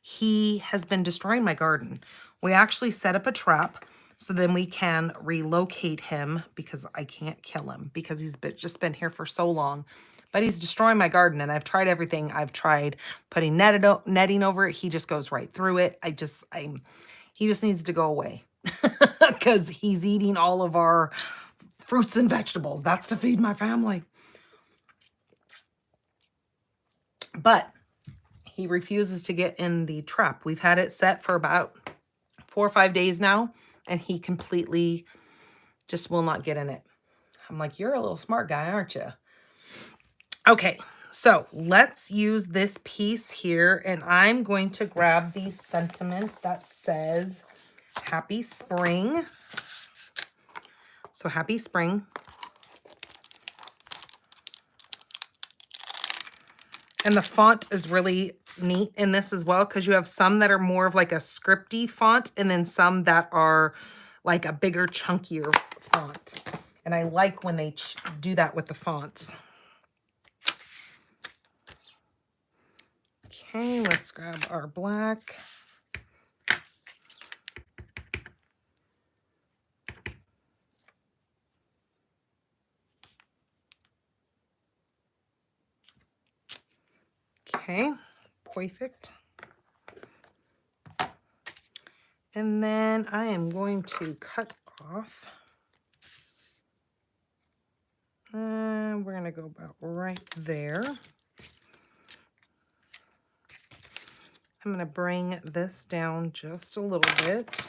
he has been destroying my garden. We actually set up a trap so then we can relocate him, because I can't kill him because he's just been here for so long. But he's destroying my garden, and I've tried everything. I've tried putting netting over it. He just goes right through it. He just needs to go away because he's eating all of our fruits and vegetables. That's to feed my family. But he refuses to get in the trap. We've had it set for about 4 or 5 days now, and he completely just will not get in it. I'm like, you're a little smart guy, aren't you? Okay, so let's use this piece here, and I'm going to grab the sentiment that says Happy Spring. So happy spring. And the font is really neat in this as well, because you have some that are more of like a scripty font and then some that are like a bigger, chunkier font. And I like when they do that with the fonts. Okay, let's grab our black. Okay, perfect. And then I am going to cut off. And we're going to go about right there. I'm going to bring this down just a little bit.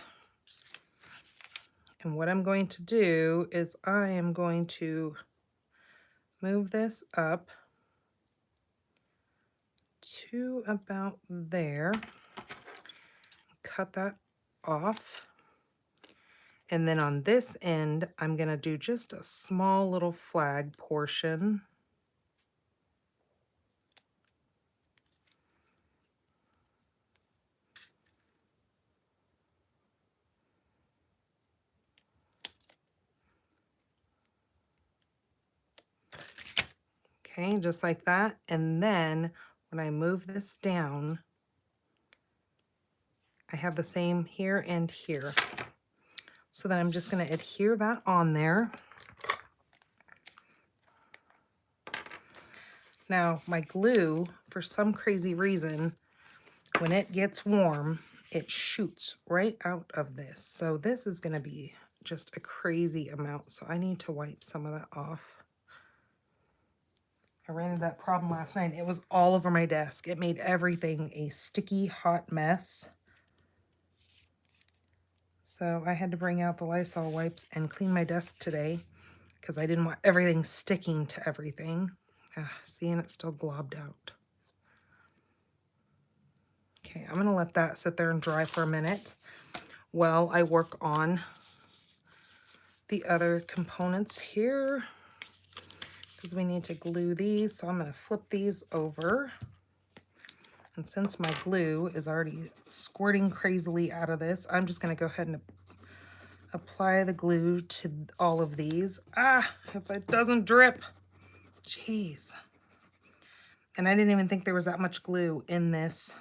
And what I'm going to do is I am going to move this up to about there. Cut that off. And then on this end, I'm going to do just a small little flag portion. Okay, just like that. And then when I move this down, I have the same here and here. So then I'm just going to adhere that on there. Now, my glue, for some crazy reason, when it gets warm, it shoots right out of this. So this is going to be just a crazy amount. So I need to wipe some of that off. I ran into that problem last night. It was all over my desk. It made everything a sticky, hot mess. So I had to bring out the Lysol wipes and clean my desk today because I didn't want everything sticking to everything. See, and it's still globbed out. Okay, I'm going to let that sit there and dry for a minute while I work on the other components here, because we need to glue these. So I'm going to flip these over. And since my glue is already squirting crazily out of this, I'm just going to go ahead and apply the glue to all of these. If it doesn't drip. Jeez. And I didn't even think there was that much glue in this.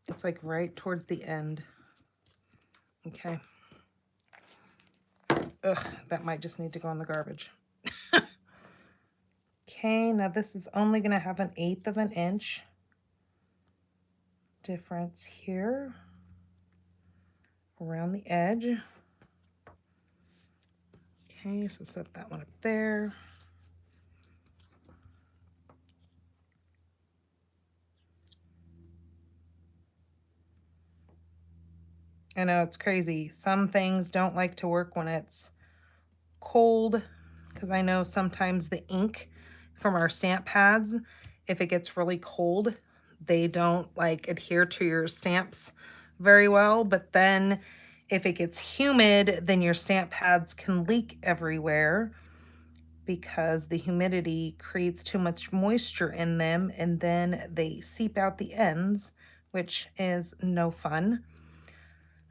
It's like right towards the end. Okay. Ugh, that might just need to go in the garbage. Okay, now this is only going to have 1/8 of an inch difference here around the edge. Okay, so set that one up there. I know it's crazy. Some things don't like to work when it's cold, because I know sometimes the ink from our stamp pads, if it gets really cold, they don't like adhere to your stamps very well. But then if it gets humid, then your stamp pads can leak everywhere because the humidity creates too much moisture in them, and then they seep out the ends, which is no fun.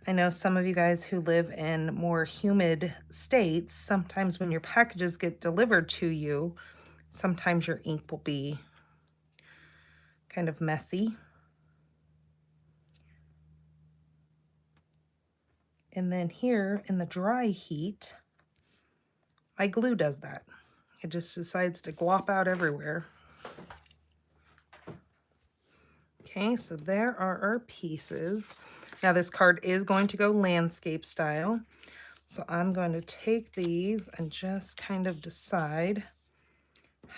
I know some of you guys who live in more humid states, sometimes when your packages get delivered to you, sometimes your ink will be kind of messy. And then here in the dry heat, my glue does that. It just decides to glop out everywhere. Okay, so there are our pieces. Now this card is going to go landscape style. So I'm going to take these and just kind of decide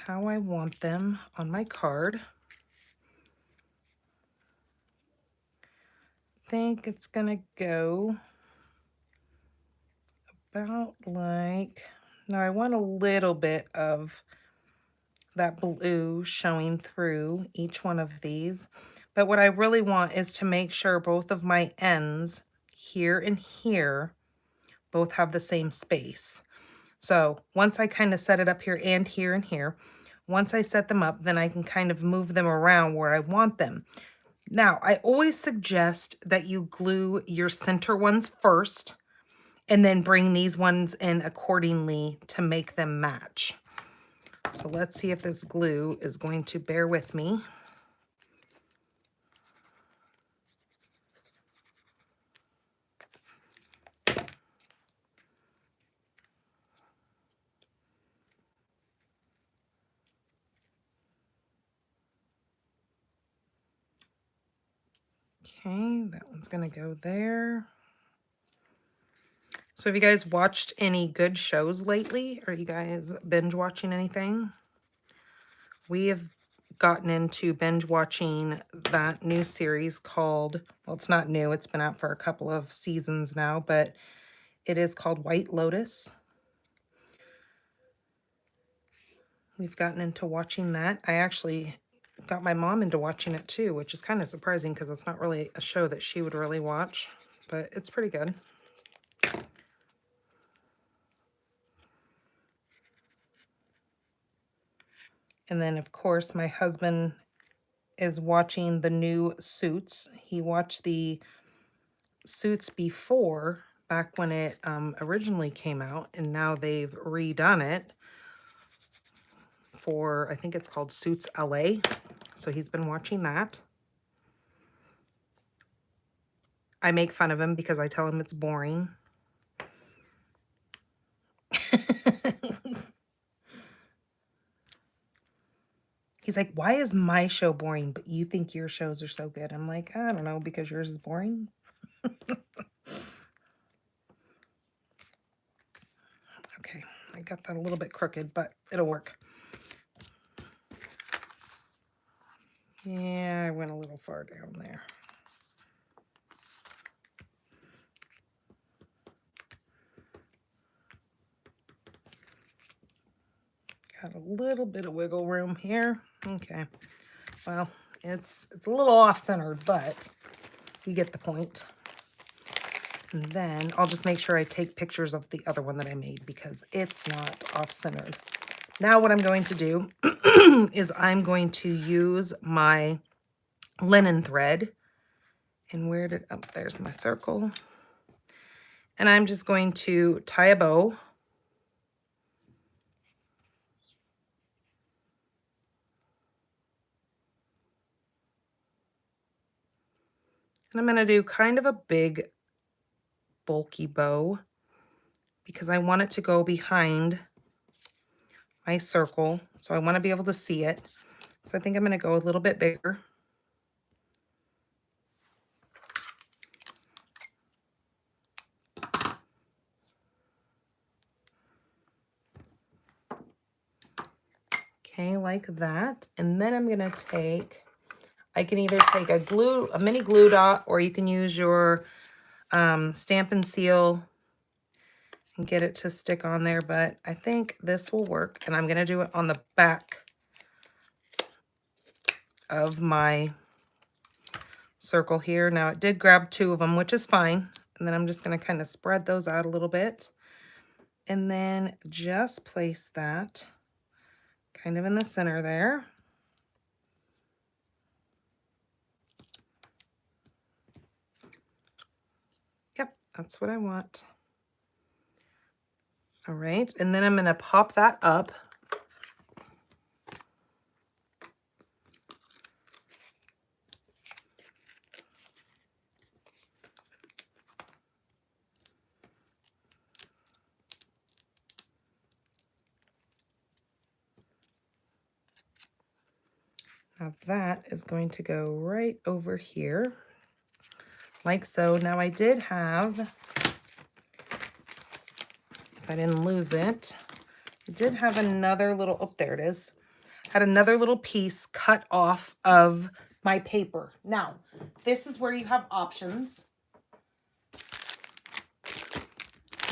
how I want them on my card. I think it's going to go about like, now I want a little bit of that blue showing through each one of these. But what I really want is to make sure both of my ends here and here both have the same space. So once I kind of set it up here and here and here, once I set them up, then I can kind of move them around where I want them. Now, I always suggest that you glue your center ones first and then bring these ones in accordingly to make them match. So let's see if this glue is going to bear with me. Okay, that one's gonna go there. So have you guys watched any good shows lately? Are you guys binge watching anything? We have gotten into binge watching that new series called, well, it's not new, it's been out for a couple of seasons now, but it is called White Lotus. We've gotten into watching that. I actually got my mom into watching it too, which is kind of surprising because it's not really a show that she would really watch, but it's pretty good. And then, of course, my husband is watching the new Suits. He watched the Suits before, back when it originally came out, and now they've redone it for, I think it's called Suits LA. So he's been watching that. I make fun of him because I tell him it's boring. He's like, why is my show boring, but you think your shows are so good? I'm like, I don't know, because yours is boring. Okay, I got that a little bit crooked, but it'll work. Yeah, I went a little far down there. Got a little bit of wiggle room here. Okay. Well, it's a little off-centered, but you get the point. And then I'll just make sure I take pictures of the other one that I made because it's not off-centered. Now what I'm going to do is I'm going to use my linen thread. And where did, oh, there's my circle. And I'm just going to tie a bow. And I'm going to do kind of a big, bulky bow because I want it to go behind my circle. So I want to be able to see it. So I think I'm going to go a little bit bigger. Okay, like that. And then I'm going to take, I can either take a mini glue dot, or you can use your Stampin' Seal and get it to stick on there, but I think this will work. And I'm going to do it on the back of my circle here. Now it did grab two of them, which is fine. And then I'm just going to kind of spread those out a little bit and then just place that kind of in the center there. Yep, that's what I want. All right, and then I'm going to pop that up. Now that is going to go right over here, like so. Now I did have, if I didn't lose it, I did have another little, oh, there it is. Had another little piece cut off of my paper. Now, this is where you have options.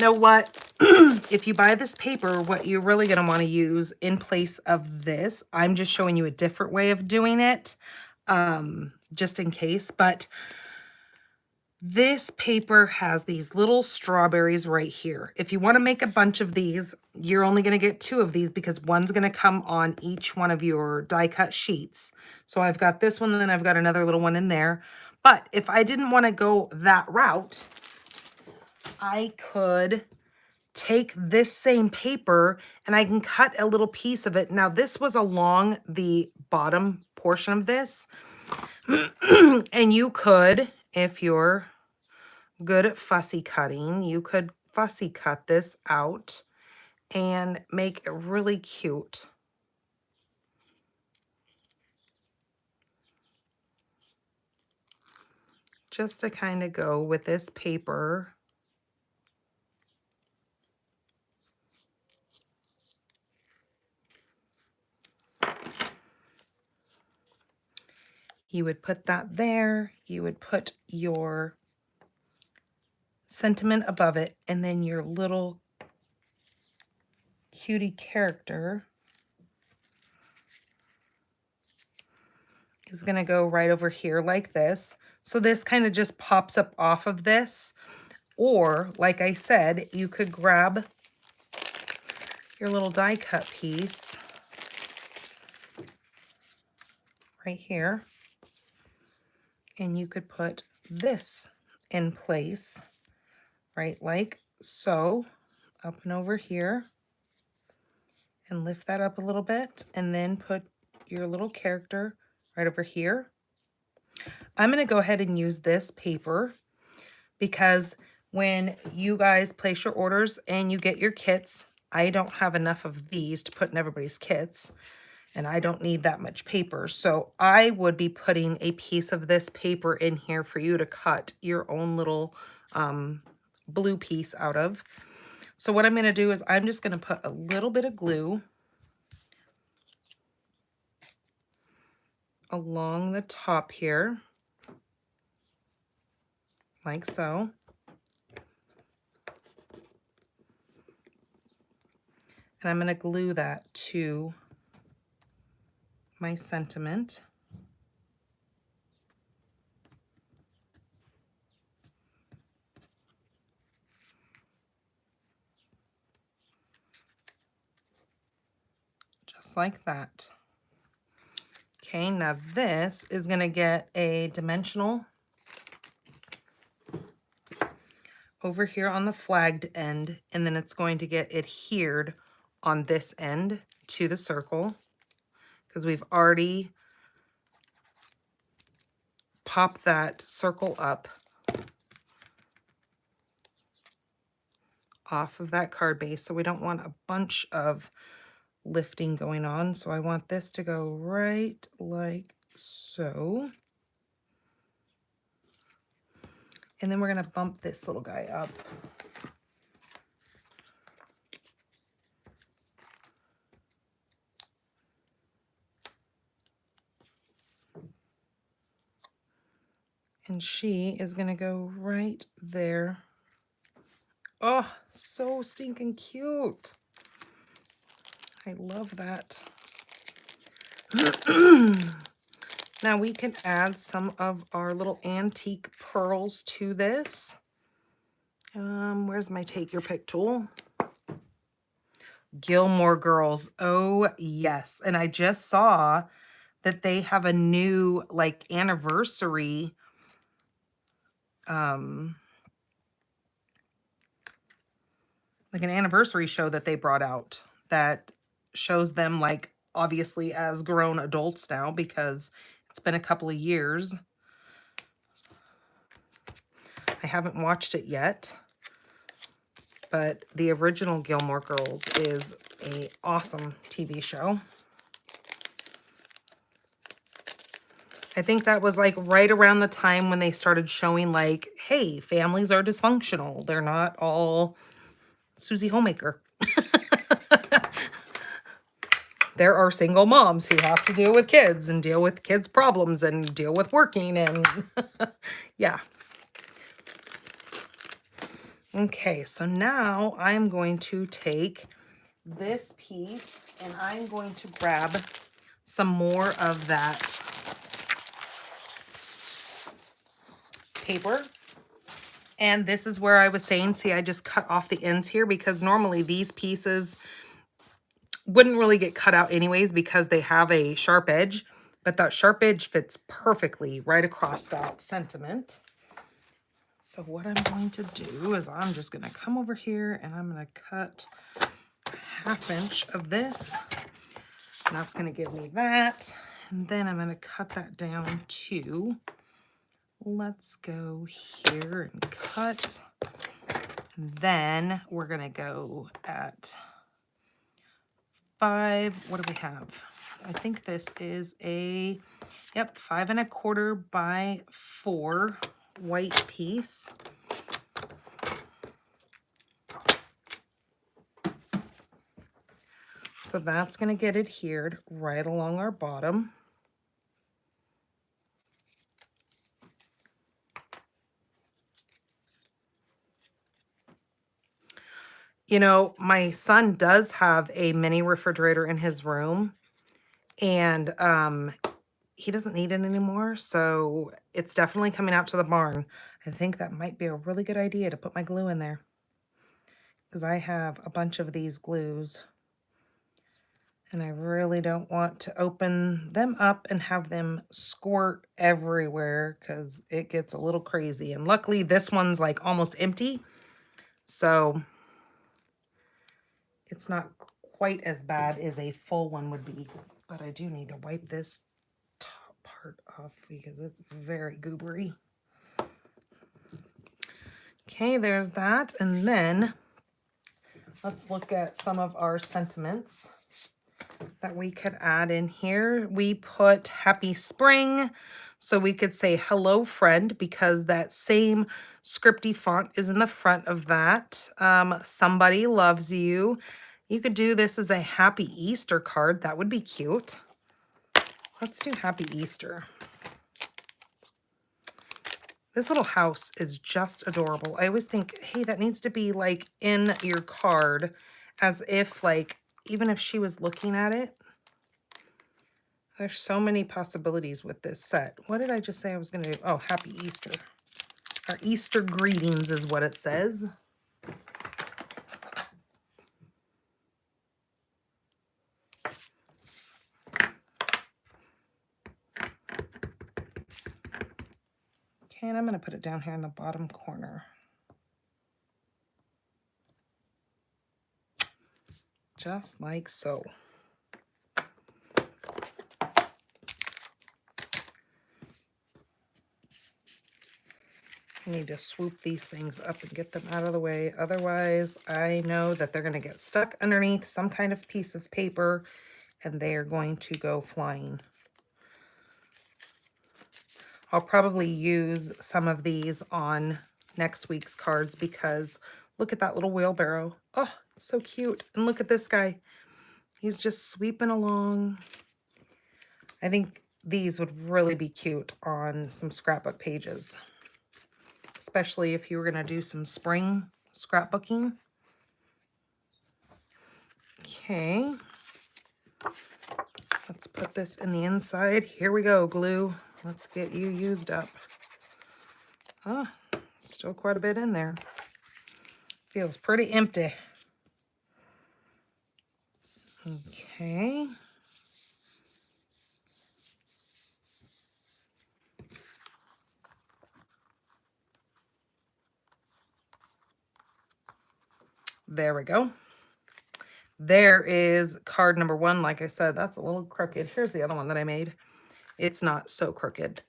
Now what, if you buy this paper, what you're really going to want to use in place of this, I'm just showing you a different way of doing it, just in case, but This paper has these little strawberries right here. If you want to make a bunch of these, you're only going to get 2 of these because one's going to come on each one of your die cut sheets. So I've got this one and then I've got another little one in there. But if I didn't want to go that route, I could take this same paper and I can cut a little piece of it. Now this was along the bottom portion of this. And you could, if you're good at fussy cutting, you could fussy cut this out and make it really cute. Just to kind of go with this paper. You would put that there, you would put your sentiment above it, and then your little cutie character is going to go right over here like this. So this kind of just pops up off of this. Or, like I said, you could grab your little die cut piece right here, and you could put this in place, right, like so, up and over here, and lift that up a little bit, and then put your little character right over here. I'm going to go ahead and use this paper because when you guys place your orders and you get your kits, I don't have enough of these to put in everybody's kits, and I don't need that much paper. So I would be putting a piece of this paper in here for you to cut your own little blue piece out of. So what I'm going to do is I'm just going to put a little bit of glue along the top here, like so. And I'm going to glue that to my sentiment. Just like that. Okay, now this is going to get a dimensional over here on the flagged end, and then it's going to get adhered on this end to the circle because we've already popped that circle up off of that card base. So we don't want a bunch of lifting going on. So I want this to go right like so. And then we're going to bump this little guy up. And she is going to go right there. Oh, so stinking cute. I love that. Now we can add some of our little antique pearls to this. Where's my take your pick tool? Gilmore Girls. Oh, yes. And I just saw that they have a new like anniversary like an anniversary show that they brought out that shows them like obviously as grown adults now because it's been a couple of years. I haven't watched it yet, but the original Gilmore Girls is an awesome TV show. I think that was like right around the time when they started showing like, hey, families are dysfunctional. They're not all Susie Homemaker. There are single moms who have to deal with kids and deal with kids' problems and deal with working and yeah. Okay, so now I'm going to take this piece and I'm going to grab some more of that paper. And this is where I was saying, see, I just cut off the ends here because normally these pieces wouldn't really get cut out anyways because they have a sharp edge, but that sharp edge fits perfectly right across that sentiment. So what I'm going to do is I'm just going to come over here and I'm going to cut a 1/2 inch of this. And that's going to give me that. And then I'm going to cut that down to, let's go here and cut. And then we're going to go at 5, what do we have? I think this is a, yep, 5 1/4 by 4 white piece. So that's going to get adhered right along our bottom. You know, my son does have a mini refrigerator in his room, and he doesn't need it anymore, so it's definitely coming out to the barn. I think that might be a really good idea to put my glue in there, because I have a bunch of these glues, and I really don't want to open them up and have them squirt everywhere, because it gets a little crazy. And luckily, this one's like almost empty, so it's not quite as bad as a full one would be, but I do need to wipe this top part off because it's very goobery. Okay, there's that. And then let's look at some of our sentiments that we could add in here. We put happy spring, so we could say hello friend because that same scripty font is in the front of that. Somebody loves you. You could do this as a happy Easter card. That would be cute. Let's do happy Easter. This little house is just adorable. I always think, hey, that needs to be like in your card, as if like, even if she was looking at it. There's so many possibilities with this set. What did I just say I was going to do? Oh, happy Easter. Our Easter greetings is what it says. Okay, and I'm going to put it down here in the bottom corner. Just like so. I need to swoop these things up and get them out of the way. Otherwise, I know that they're going to get stuck underneath some kind of piece of paper and they are going to go flying. I'll probably use some of these on next week's cards because look at that little wheelbarrow. Oh, it's so cute. And look at this guy. He's just sweeping along. I think these would really be cute on some scrapbook pages, especially if you were going to do some spring scrapbooking. Okay. Let's put this in the inside. Here we go, glue. Let's get you used up. Oh, still quite a bit in there. Feels pretty empty. Okay. There we go. There is card number 1. Like I said, that's a little crooked. Here's the other one that I made. It's not so crooked.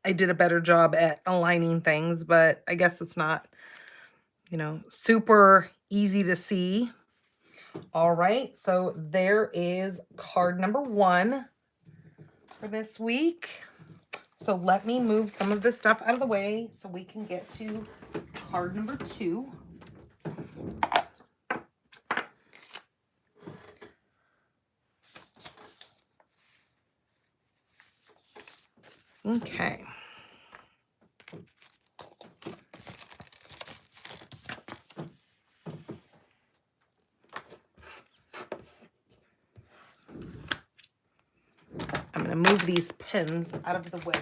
I did a better job at aligning things, but I guess it's not, you know, super easy to see. All right, so there is card number 1 for this week. So let me move some of this stuff out of the way so we can get to card number 2. Okay. I'm going to move these pins out of the way.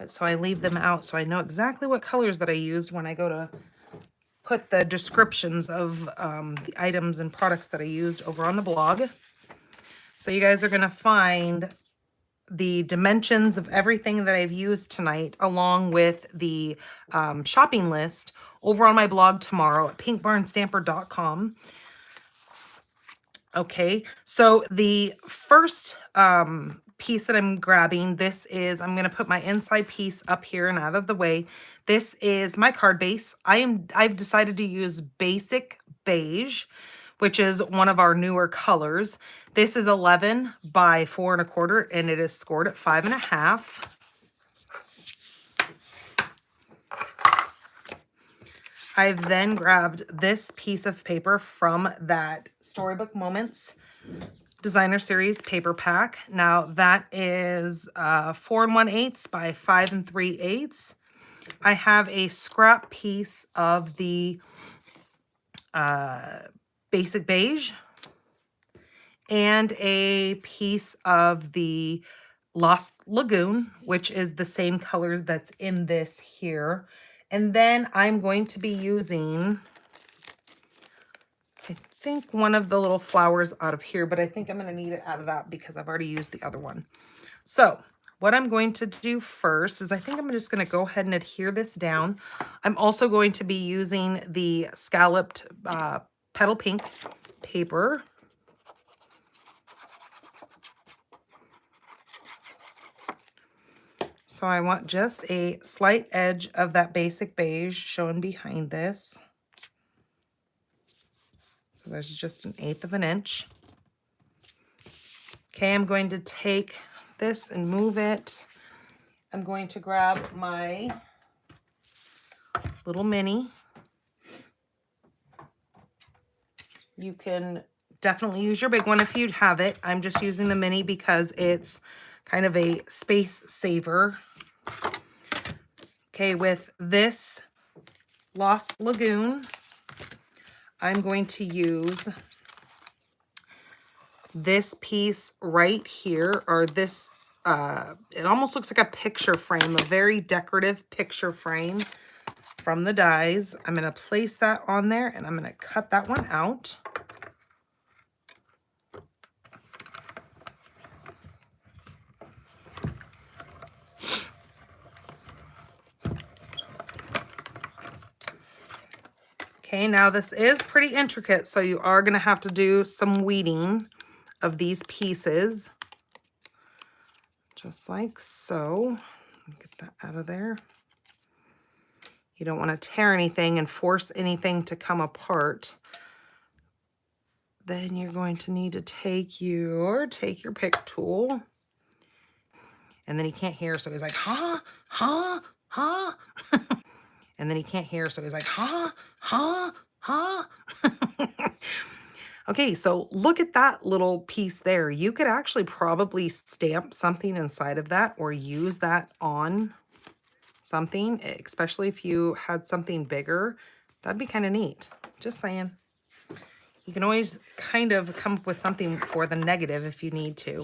But so I leave them out so I know exactly what colors that I used when I go to put the descriptions of the items and products that I used over on the blog. So you guys are going to find the dimensions of everything that I've used tonight, along with the shopping list over on my blog tomorrow at pinkbarnstamper.com. Okay, so the first piece that I'm grabbing, this is, I'm going to put my inside piece up here and out of the way. This is my card base. I've decided to use basic beige, which is one of our newer colors. This is 11 by 4 1/4, and it is scored at 5 1/2. I've then grabbed this piece of paper from that Storybook Moments Designer Series paper pack. Now that is 4 1/8 by 5 3/8. I have a scrap piece of the basic beige and a piece of the Lost Lagoon, which is the same color that's in this here. And then I'm going to be using, I think, one of the little flowers out of here, but I think I'm going to need it out of that because I've already used the other one. So what I'm going to do first is I think I'm just going to go ahead and adhere this down. I'm also going to be using the scalloped petal pink paper. So I want just a slight edge of that basic beige shown behind this. So there's just 1/8 of an inch. Okay, I'm going to take this and move it. I'm going to grab my little mini. You can definitely use your big one if you'd have it. I'm just using the mini because it's kind of a space saver. Okay, with this Lost Lagoon, I'm going to use this piece right here, or this, it almost looks like a picture frame, a very decorative picture frame from the dies. I'm going to place that on there and I'm going to cut that one out. Okay, now this is pretty intricate, so you are going to have to do some weeding of these pieces. Just like so. Get that out of there. You don't want to tear anything and force anything to come apart. Then you're going to need to take your pick tool. And then he can't hear, so he's like, huh, huh, huh. And then he can't hear, so he's like, huh, huh, huh. Okay, so look at that little piece there. You could actually probably stamp something inside of that or use that on something, especially if you had something bigger. That'd be kind of neat. Just saying. You can always kind of come up with something for the negative if you need to.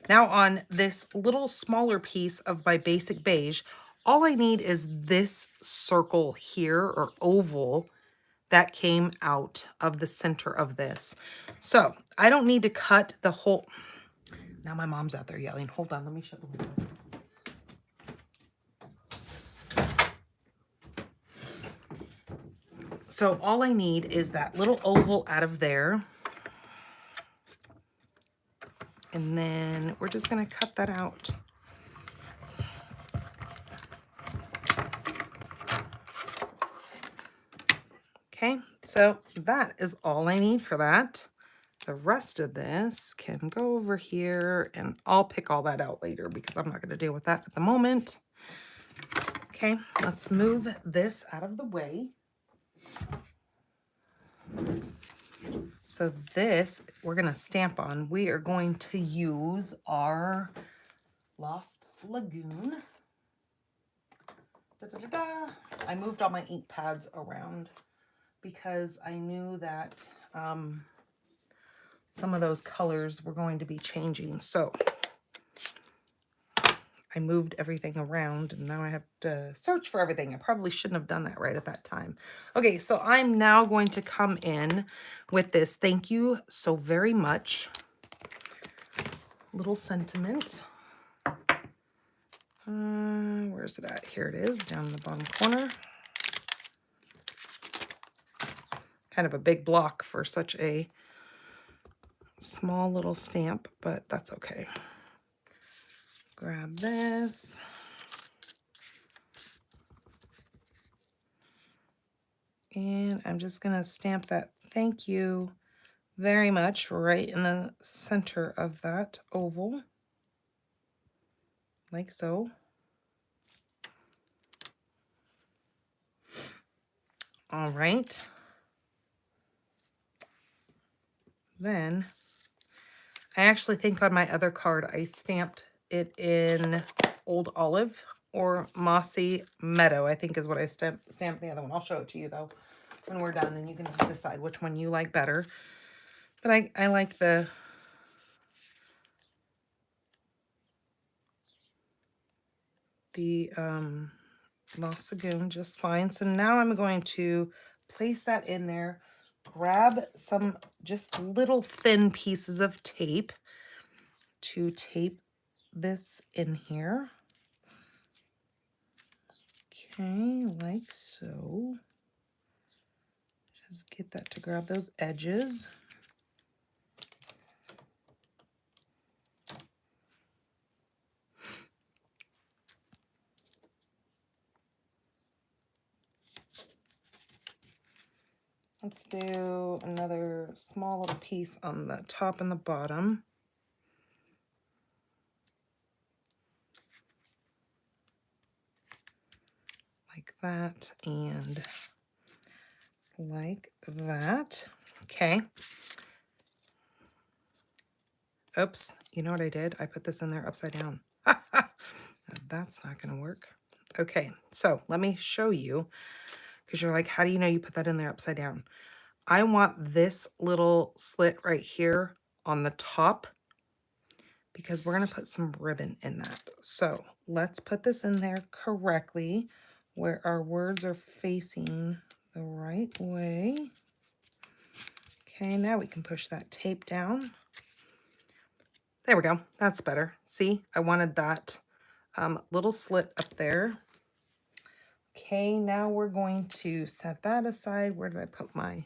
Now on this little smaller piece of my basic beige, all I need is this circle here, or oval, that came out of the center of this. So I don't need to cut the whole. Now my mom's out there yelling. Hold on, let me shut the window. So all I need is that little oval out of there. And then we're just going to cut that out. Okay, so that is all I need for that. The rest of this can go over here, and I'll pick all that out later because I'm not going to deal with that at the moment. Okay, let's move this out of the way. So this, we're going to stamp on. We are going to use our Lost Lagoon. Da, da, da, da. I moved all my ink pads around because I knew that some of those colors were going to be changing. So I moved everything around and now I have to search for everything. I probably shouldn't have done that right at that time. Okay, so I'm now going to come in with this thank you so very much little sentiment. Where's it at? Here it is, down in the bottom corner. Kind of a big block for such a small little stamp, but that's okay. Grab this. And I'm just gonna stamp that thank you very much right in the center of that oval, like so. All right. Then I actually think on my other card I stamped it in Old Olive or Mossy Meadow, I think is what I stamped the other one. I'll show it to you though when we're done and you can decide which one you like better. But I like the Lost Lagoon just fine. So now I'm going to place that in there, grab some just little thin pieces of tape to tape this in here. Okay, like so. Just get that to grab those edges. Let's do another small little piece on the top and the bottom. Like that and like that. Okay. Oops, you know what I did? I put this in there upside down. That's not going to work. Okay, so let me show you, because you're like, how do you know you put that in there upside down? I want this little slit right here on the top because we're going to put some ribbon in that. So let's put this in there correctly where our words are facing the right way. Okay, now we can push that tape down. There we go. That's better. See, I wanted that little slit up there. Okay, now we're going to set that aside. Where did I put my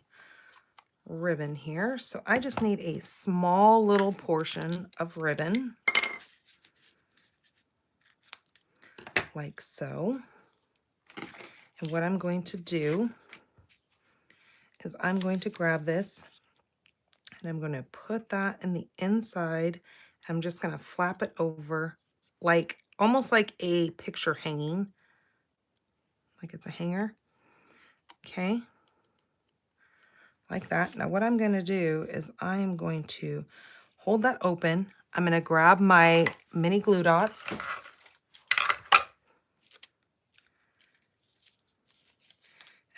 ribbon here? So I just need a small little portion of ribbon, like so. And what I'm going to do is I'm going to grab this and I'm going to put that in the inside. I'm just going to flap it over like almost like a picture hanging, like it's a hanger. Okay, like that. Now what I'm going to do is I'm going to hold that open. I'm going to grab my mini glue dots.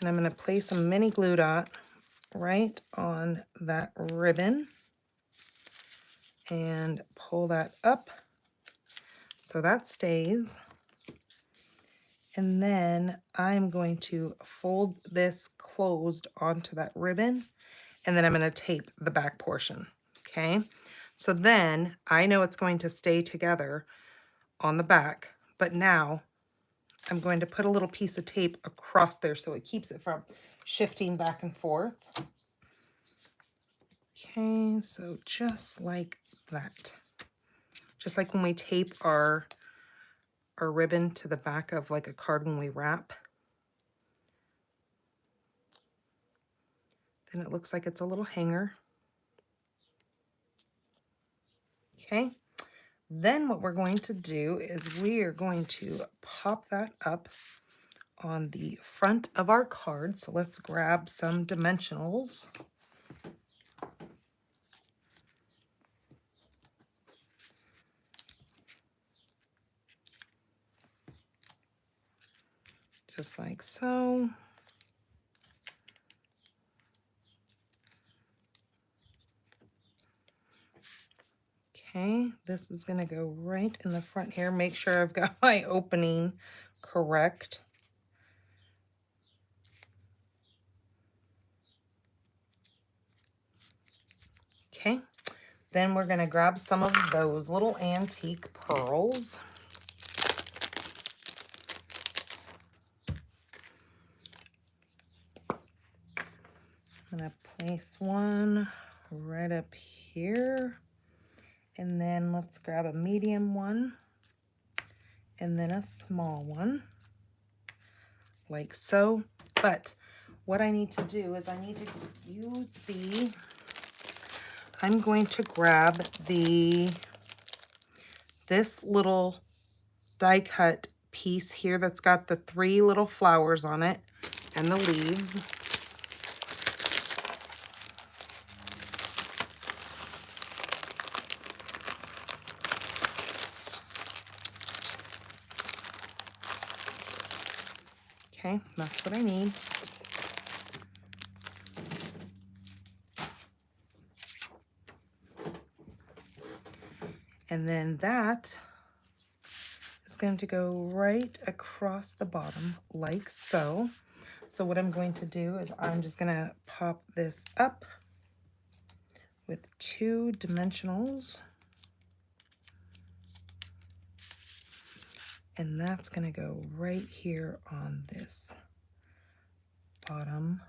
And I'm going to place a mini glue dot right on that ribbon and pull that up so that stays. And then I'm going to fold this closed onto that ribbon, and then I'm going to tape the back portion. Okay, so then I know it's going to stay together on the back, but now I'm going to put a little piece of tape across there so it keeps it from shifting back and forth. Okay, so just like that. Just like when we tape our ribbon to the back of like a card when we wrap. Then it looks like it's a little hanger. Okay, then what we're going to do is we are going to pop that up on the front of our card. So let's grab some dimensionals. Just like so. Okay, this is going to go right in the front here. Make sure I've got my opening correct. Okay, then we're going to grab some of those little antique pearls. I'm going to place one right up here. And then let's grab a medium one. And then a small one. Like so. But what I need to do is I need to use I'm going to grab this little die cut piece here that's got the 3 little flowers on it and the leaves. Okay, that's what I need. And then that is going to go right across the bottom like so. So what I'm going to do is I'm just going to pop this up with 2 dimensionals. And that's going to go right here on this bottom.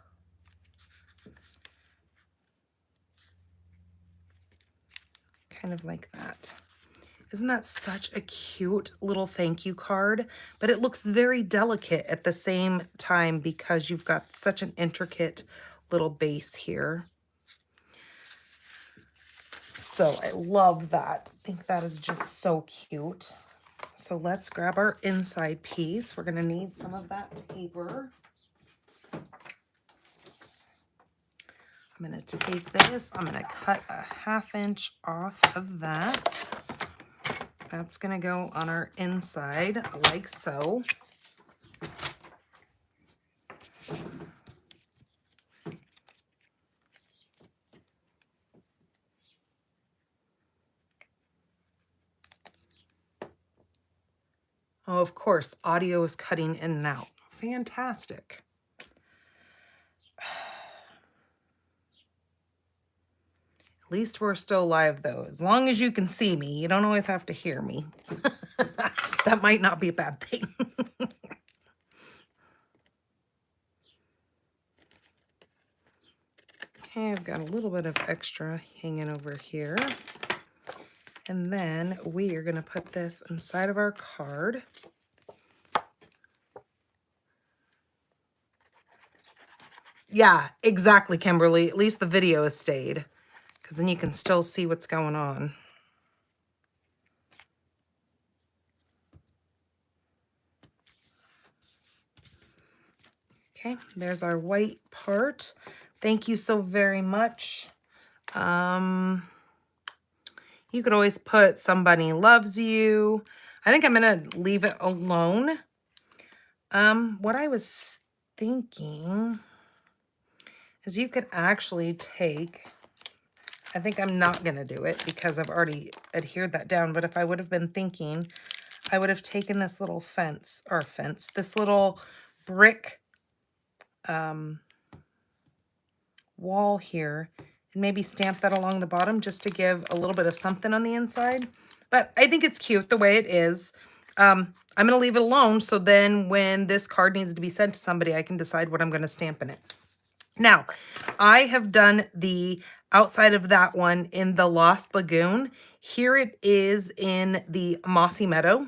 Kind of like that. Isn't that such a cute little thank you card? But it looks very delicate at the same time because you've got such an intricate little base here. So I love that. I think that is just so cute. So let's grab our inside piece. We're going to need some of that paper. I'm going to take this. I'm going to cut a 1/2 inch off of that. That's going to go on our inside like so. Oh, of course, audio is cutting in and out. Fantastic. At least we're still live, though. As long as you can see me, you don't always have to hear me. That might not be a bad thing. Okay, I've got a little bit of extra hanging over here. And then we are going to put this inside of our card. Yeah, exactly, Kimberly. At least the video has stayed, because then you can still see what's going on. Okay, there's our white part. Thank you so very much. You could always put somebody loves you. I think I'm going to leave it alone. What I was thinking is you could actually take, I think I'm not going to do it because I've already adhered that down, but if I would have been thinking, I would have taken this little this little brick wall here and maybe stamp that along the bottom just to give a little bit of something on the inside. But I think it's cute the way it is. I'm going to leave it alone, so then when this card needs to be sent to somebody, I can decide what I'm going to stamp in it. Now, I have done the outside of that one in the Lost Lagoon. Here it is in the Mossy Meadow.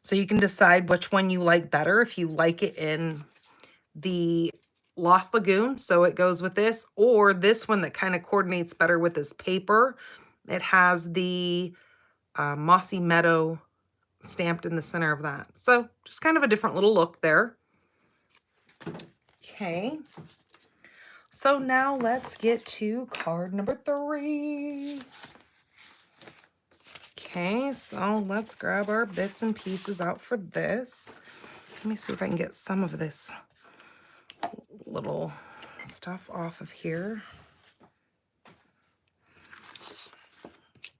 So you can decide which one you like better. If you like it in the Lost Lagoon, so it goes with this, or this one that kind of coordinates better with this paper. It has the Mossy Meadow stamped in the center of that. So just kind of a different little look there. Okay. So now let's get to card number 3. Okay, so let's grab our bits and pieces out for this. Let me see if I can get some of this little stuff off of here.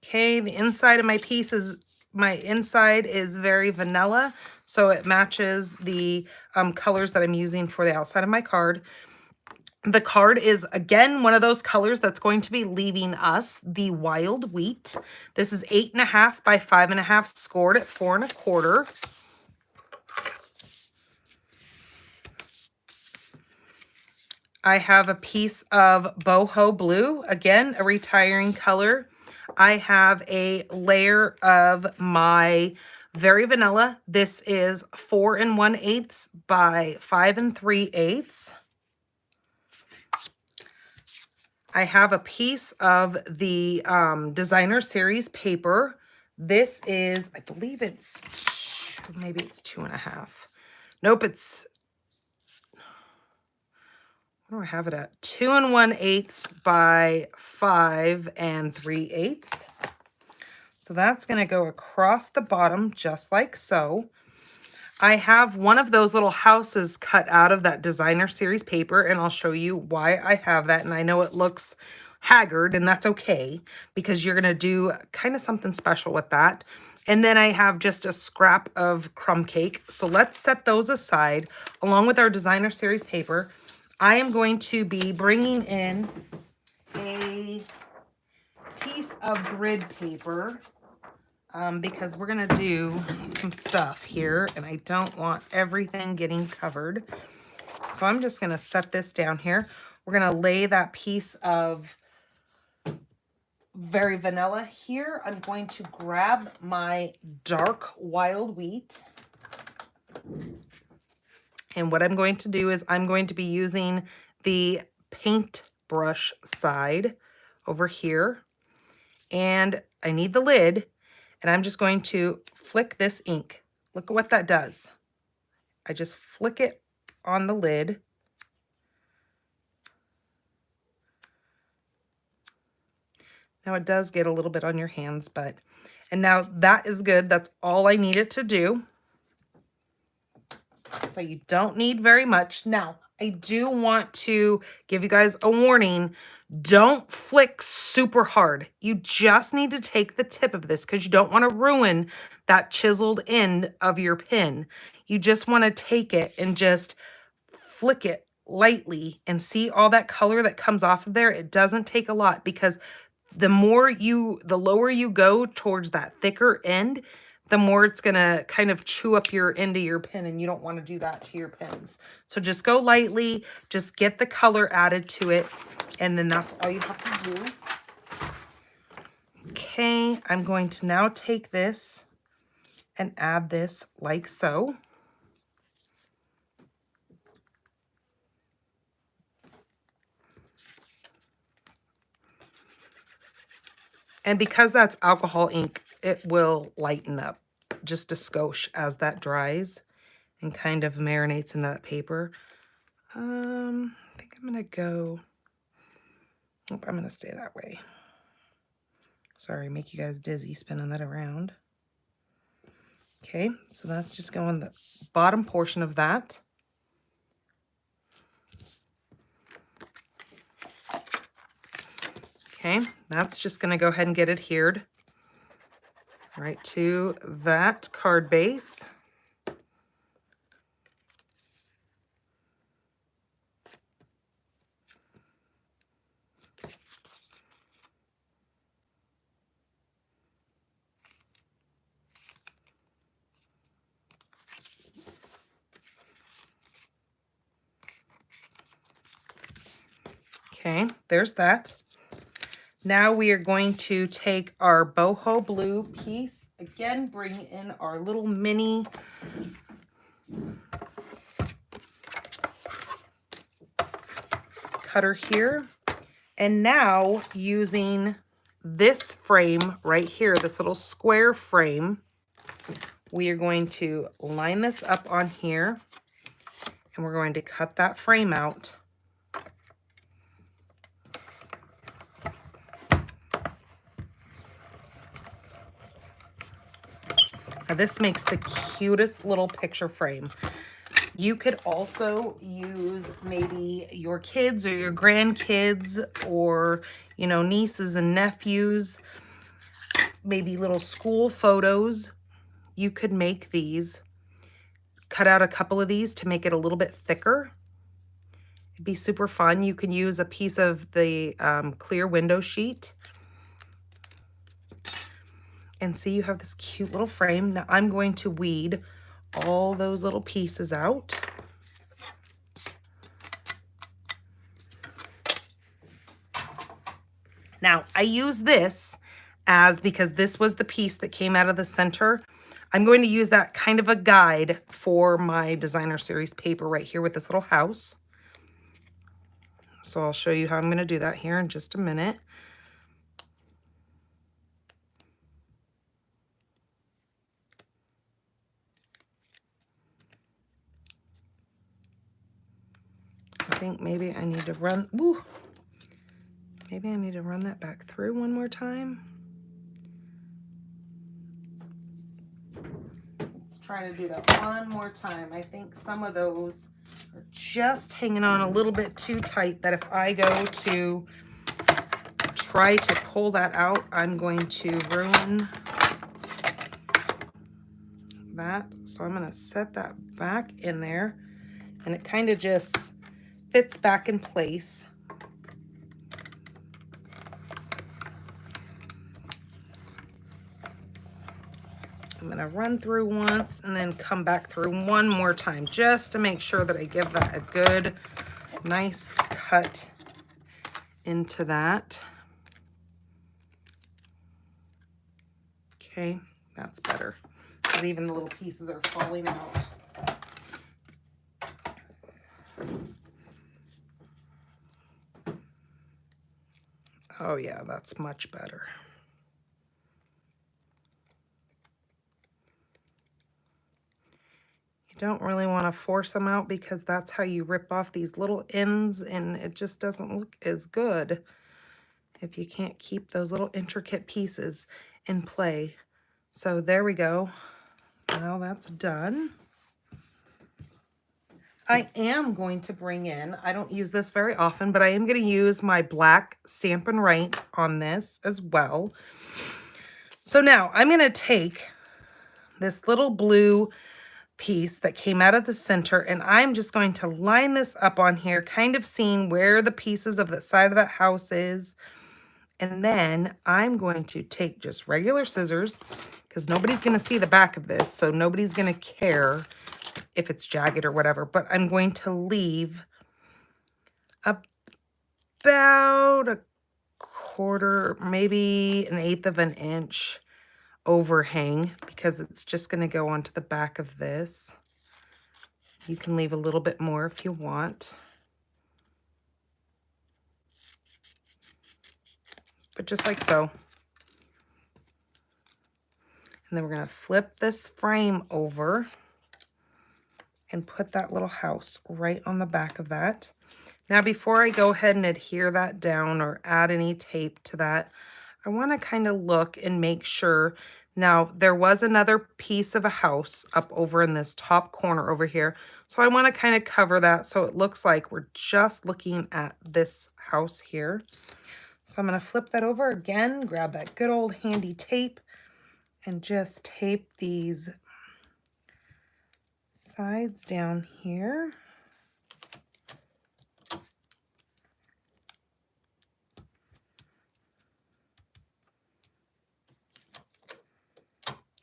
Okay, the inside of my piece is, my inside is very vanilla, so it matches the colors that I'm using for the outside of my card. The card is, again, one of those colors that's going to be leaving us, the wild wheat. This is 8.5 by 5.5, scored at 4 1/4. I have a piece of boho blue, again, a retiring color. I have a layer of my very vanilla. This is 4 1/8 by 5 3/8. I have a piece of the designer series paper. This is, I believe it's, maybe it's 2.5. Nope, it's, what do I have it at? 2 1/8 by 5 3/8. So that's going to go across the bottom just like so. I have one of those little houses cut out of that designer series paper, and I'll show you why I have that. And I know it looks haggard, and that's okay, because you're going to do kind of something special with that. And then I have just a scrap of crumb cake. So let's set those aside along with our designer series paper. I am going to be bringing in a piece of grid paper because we're going to do some stuff here, and I don't want everything getting covered. So I'm just going to set this down here. We're going to lay that piece of very vanilla here. I'm going to grab my dark wild wheat. And what I'm going to do is I'm going to be using the paintbrush side over here. And I need the lid. And I'm just going to flick this ink. Look at what that does. I just flick it on the lid. Now it does get a little bit on your hands, and now that is good. That's all I need it to do. So you don't need very much. Now, I do want to give you guys a warning. Don't flick super hard. You just need to take the tip of this because you don't want to ruin that chiseled end of your pin. You just want to take it and just flick it lightly and see all that color that comes off of there. It doesn't take a lot, because the lower you go towards that thicker end, the more it's going to kind of chew up your end of your pin, and you don't want to do that to your pins. So just go lightly, just get the color added to it, and then that's all you have to do. Okay, I'm going to now take this and add this like so. And because that's alcohol ink, it will lighten up just a skosh as that dries and kind of marinates in that paper. I think I'm going to go, nope, I'm going to stay that way. Sorry, make you guys dizzy spinning that around. Okay, so that's just going the bottom portion of that. Okay, that's just going to go ahead and get adhered right to that card base. Okay, there's that. Now we are going to take our boho blue piece, again, bring in our little mini cutter here. And now using this frame right here, this little square frame, we are going to line this up on here, and we're going to cut that frame out. Now this makes the cutest little picture frame. You could also use maybe your kids or your grandkids or, you know, nieces and nephews. maybe little school photos, you could make these. Cut out a couple of these to make it a little bit thicker. It'd be super fun. You can use a piece of the clear window sheet. And see, you have this cute little frame. Now I'm going to weed all those little pieces out. Now I use this because this was the piece that came out of the center. I'm going to use that kind of a guide for my designer series paper right here with this little house. So I'll show you how I'm going to do that here in just a minute. I think maybe I need to run, maybe I need to run that back through one more time. Let's try to do that one more time. I think some of those are just hanging on a little bit too tight that if I go to try to pull that out, I'm going to ruin that. So I'm going to set that back in there, and it kind of just fits back in place. I'm going to run through once and then come back through one more time just to make sure that I give that a good, nice cut into that. Okay, that's better because even the little pieces are falling out. Oh yeah, that's much better. You don't really want to force them out because that's how you rip off these little ends, and it just doesn't look as good if you can't keep those little intricate pieces in play. So there we go. Now that's done. I am going to bring in, I don't use this very often, but I am going to use my black Stampin' Up on this as well. So now I'm going to take this little blue piece that came out of the center, and I'm just going to line this up on here, kind of seeing where the pieces of the side of that house is. And then I'm going to take just regular scissors because nobody's going to see the back of this, so nobody's going to care if it's jagged or whatever, but I'm going to leave about a quarter, maybe an eighth of an inch overhang because it's just going to go onto the back of this. You can leave a little bit more if you want. But just like so. And then we're going to flip this frame over and put that little house right on the back of that. Now, before I go ahead and adhere that down or add any tape to that, I want to kind of look and make sure. Now, there was another piece of a house up over in this top corner over here. So I want to kind of cover that so it looks like we're just looking at this house here. So I'm going to flip that over again, grab that good old handy tape, and just tape these sides down here.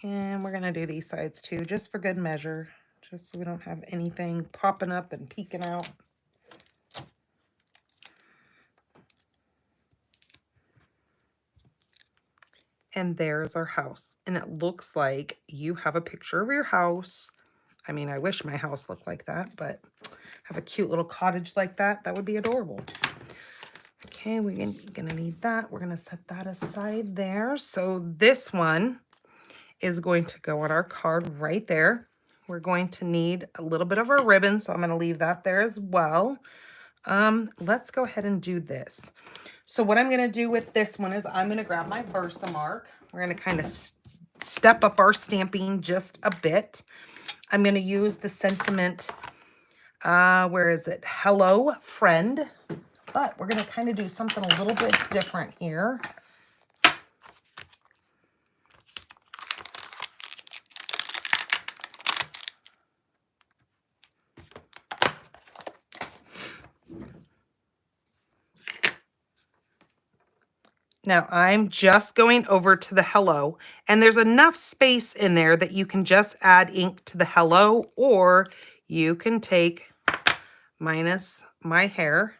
And we're going to do these sides too, just for good measure, just so we don't have anything popping up and peeking out. And there's our house. And it looks like you have a picture of your house. I mean, I wish my house looked like that, but have a cute little cottage like that. That would be adorable. Okay, we're gonna need that. We're gonna set that aside there. So this one is going to go on our card right there. We're going to need a little bit of our ribbon, so I'm gonna leave that there as well. Let's go ahead and do this. So what I'm gonna do with this one is I'm gonna grab my Versamark. We're gonna kind of step up our stamping just a bit. I'm gonna use the sentiment, where is it? Hello, friend. But we're gonna kind of do something a little bit different here. Now I'm just going over to the hello, and there's enough space in there that you can just add ink to the hello, or you can take, minus my hair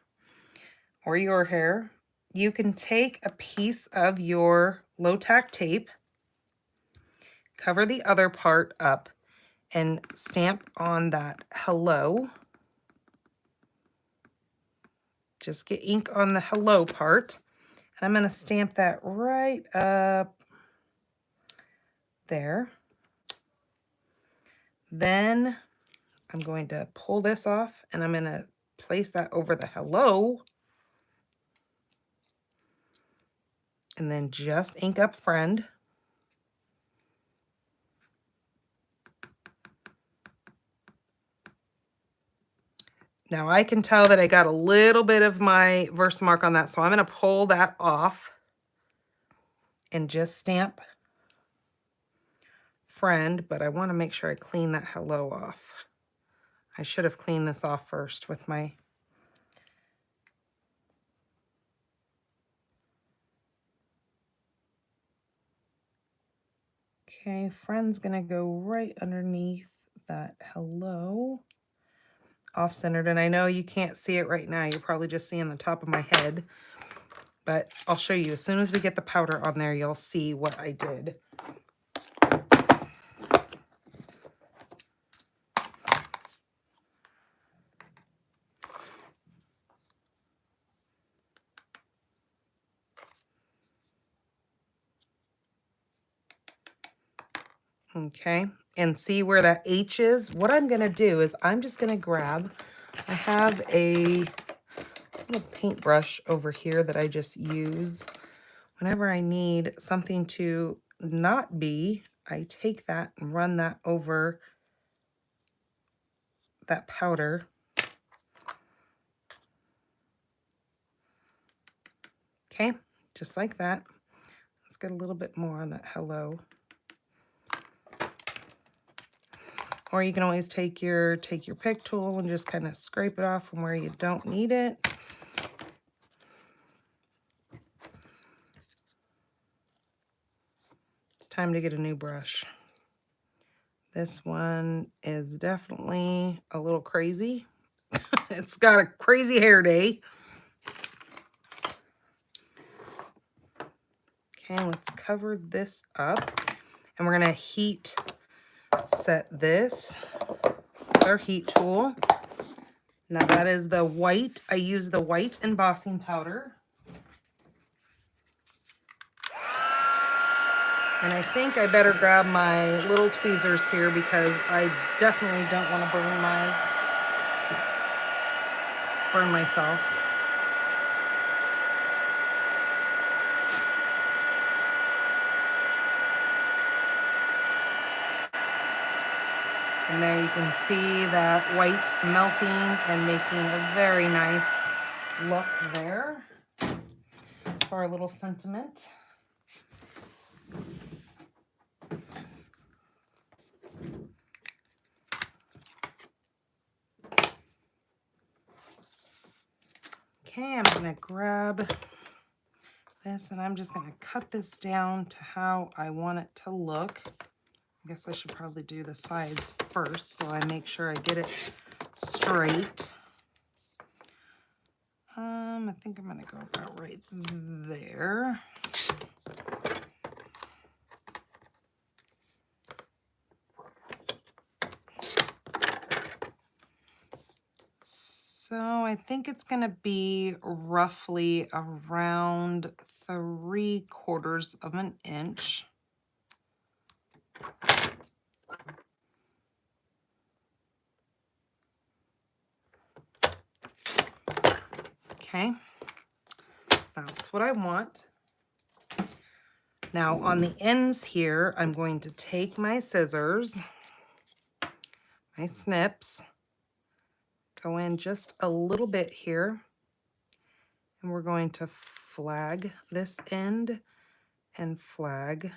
or your hair, you can take a piece of your low tack tape, cover the other part up, and stamp on that hello. Just get ink on the hello part. And I'm going to stamp that right up there. Then I'm going to pull this off and I'm going to place that over the hello. And then just ink up friend. Now I can tell that I got a little bit of my Versamark on that, so I'm going to pull that off and just stamp friend, but I want to make sure I clean that hello off. I should have cleaned this off first with my... Okay, friend's going to go right underneath that hello. Off-centered, and I know you can't see it right now. You're probably just seeing the top of my head, but I'll show you. As soon as we get the powder on there, you'll see what I did. Okay, and see where that H is? What I'm going to do is I'm just going to grab, I have a little paintbrush over here that I just use whenever I need something to not be. I take that and run that over that powder. Okay, just like that. Let's get a little bit more on that hello. Or you can always take your pick tool and just kind of scrape it off from where you don't need it. It's time to get a new brush. This one is definitely a little crazy. It's got a crazy hair day. Okay, let's cover this up. And we're going to heat set this with our heat tool. Now that is the white. I use the white embossing powder. And I think I better grab my little tweezers here because I definitely don't want to burn myself. And there you can see that white melting and making a very nice look there for our little sentiment. Okay, I'm going to grab this and I'm just going to cut this down to how I want it to look. I guess I should probably do the sides first so I make sure I get it straight. I think I'm going to go about right there. So I think it's going to be roughly around 3/4 of an inch. Okay, that's what I want. Now on the ends here, I'm going to take my scissors, my snips, go in just a little bit here, and we're going to flag this end and flag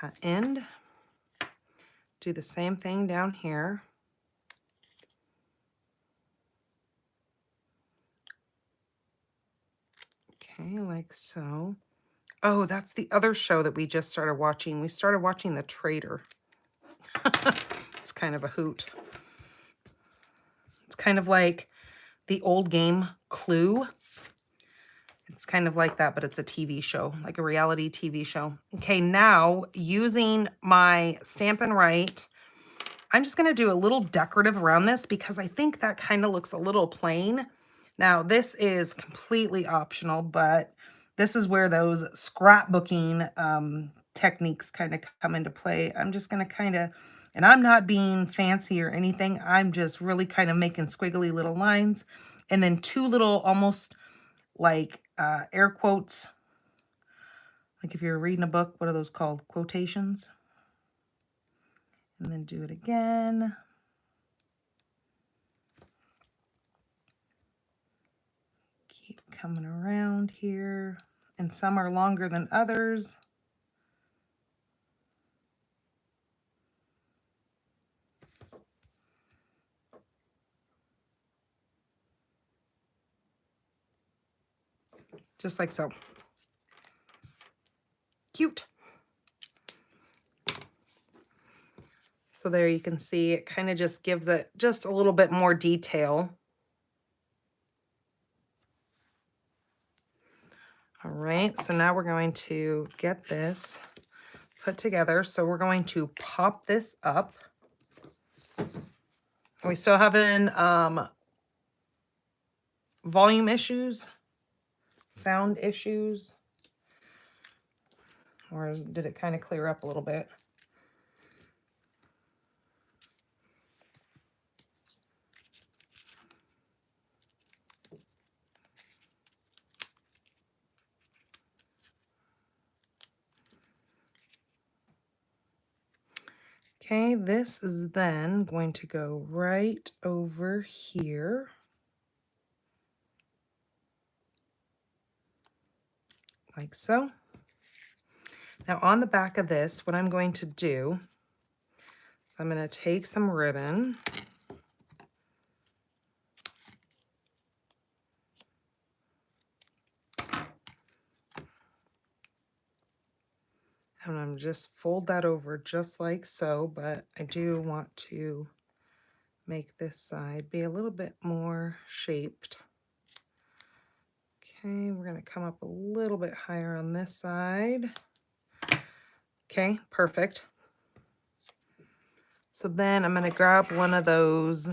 that end. Do the same thing down here. like so. Oh, that's the other show that we just started watching. We started watching The Traitor. It's kind of a hoot. It's kind of like the old game Clue. It's kind of like that, but it's a TV show, like a reality TV show. Okay, now using my Stampin' Write, I'm just going to do a little decorative around this because I think that kind of looks a little plain. Now, this is completely optional, but this is where those scrapbooking techniques kind of come into play. I'm just going to kind of, and I'm not being fancy or anything. I'm just really kind of making squiggly little lines and then two little almost like air quotes. Like if you're reading a book, what are those called? Quotations. And then do it again. Keep coming around here. And some are longer than others. Just like so. Cute. So there you can see it kind of just gives it just a little bit more detail. All right, so now we're going to get this put together. So we're going to pop this up. Are we still having volume issues? Sound issues? Or did it kind of clear up a little bit? Okay, this is then going to go right over here. Like so. Now on the back of this, what I'm going to do is I'm going to take some ribbon. And I'm just fold that over just like so, but I do want to make this side be a little bit more shaped. Okay, we're going to come up a little bit higher on this side. Okay, perfect. So then I'm going to grab one of those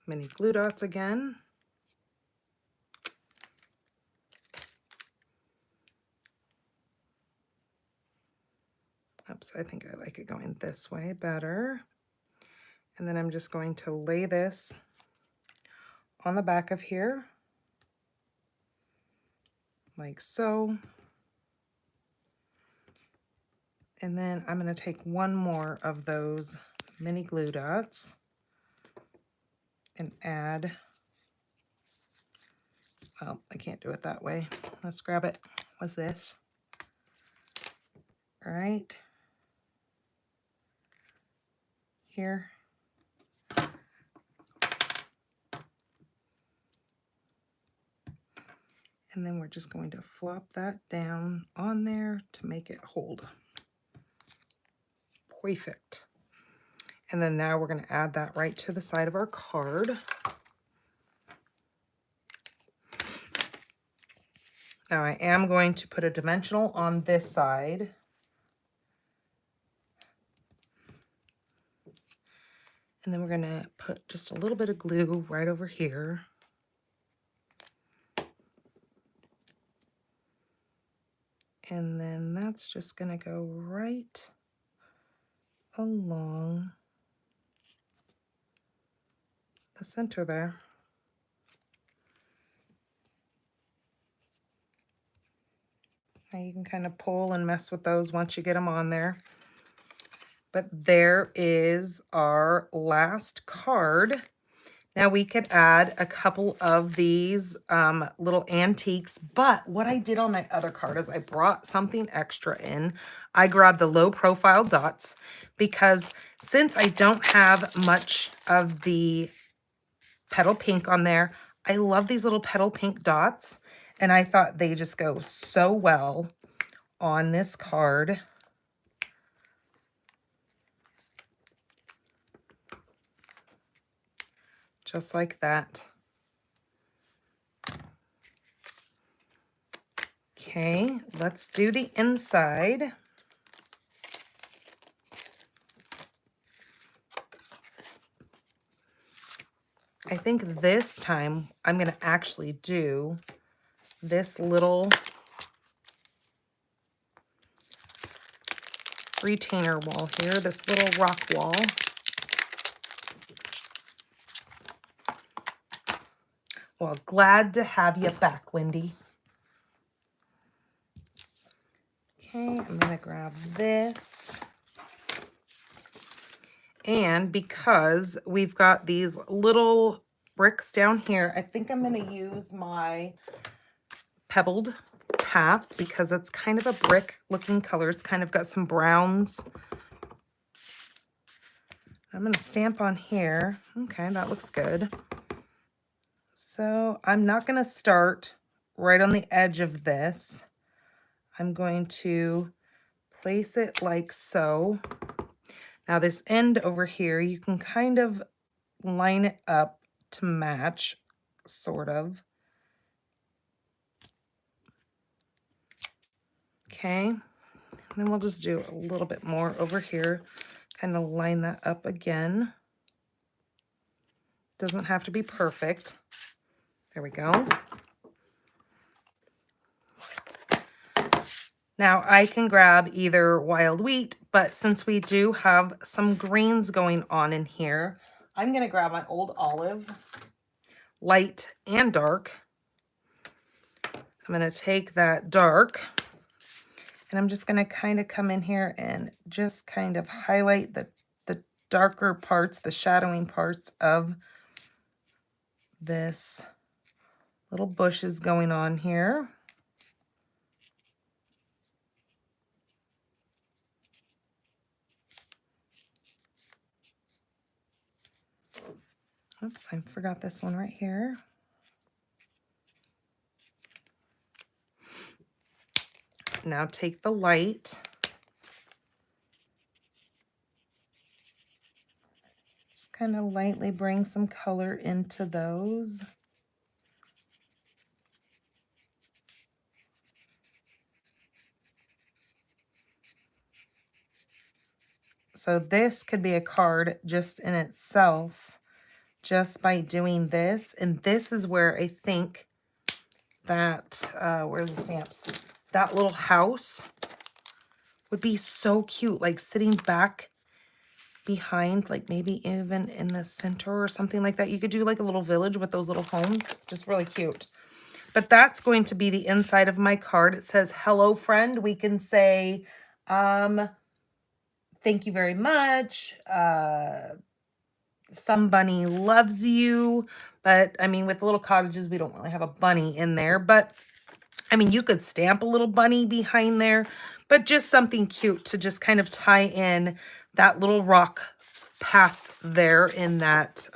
mini glue dots again. Oops, I think I like it going this way better. And then I'm just going to lay this on the back of here, like so. And then I'm going to take one more of those mini glue dots and add, well, I can't do it that way. Let's grab it. What's this? All right. Here. And then we're just going to flop that down on there to make it hold. Perfect. And then now we're going to add that right to the side of our card. Now I am going to put a dimensional on this side. And then we're going to put just a little bit of glue right over here. And then that's just going to go right along the center there. Now you can kind of pull and mess with those once you get them on there. But there is our last card. Now we could add a couple of these little antiques, but what I did on my other card is I brought something extra in. I grabbed the low profile dots because since I don't have much of the petal pink on there, I love these little petal pink dots, and I thought they just go so well on this card. Just like that. Okay, let's do the inside. I think this time I'm going to actually do this little retainer wall here, this little rock wall. Well, glad to have you back, Wendy. Okay, I'm going to grab this. And because we've got these little bricks down here, I think I'm going to use my pebbled path because it's kind of a brick looking color. It's kind of got some browns. I'm going to stamp on here. Okay, that looks good. So I'm not going to start right on the edge of this. I'm going to place it like so. Now this end over here, you can kind of line it up to match, sort of. Okay, and then we'll just do a little bit more over here, kind of line that up again. Doesn't have to be perfect. There we go. Now I can grab either wild wheat, but since we do have some greens going on in here, I'm going to grab my old olive, light and dark. I'm going to take that dark and I'm just going to kind of come in here and just kind of highlight the darker parts, the shadowing parts of this little bushes going on here. Oops, I forgot this one right here. Now take the light. Just kind of lightly bring some color into those. So this could be a card just in itself, just by doing this. And this is where I think that, where's the stamps? That little house would be so cute, like sitting back behind, like maybe even in the center or something like that. You could do like a little village with those little homes, just really cute. But that's going to be the inside of my card. It says, hello, friend. We can say, thank you very much. Some bunny loves you. But I mean, with little cottages, we don't really have a bunny in there. But I mean, you could stamp a little bunny behind there, but just something cute to just kind of tie in that little rock path there in that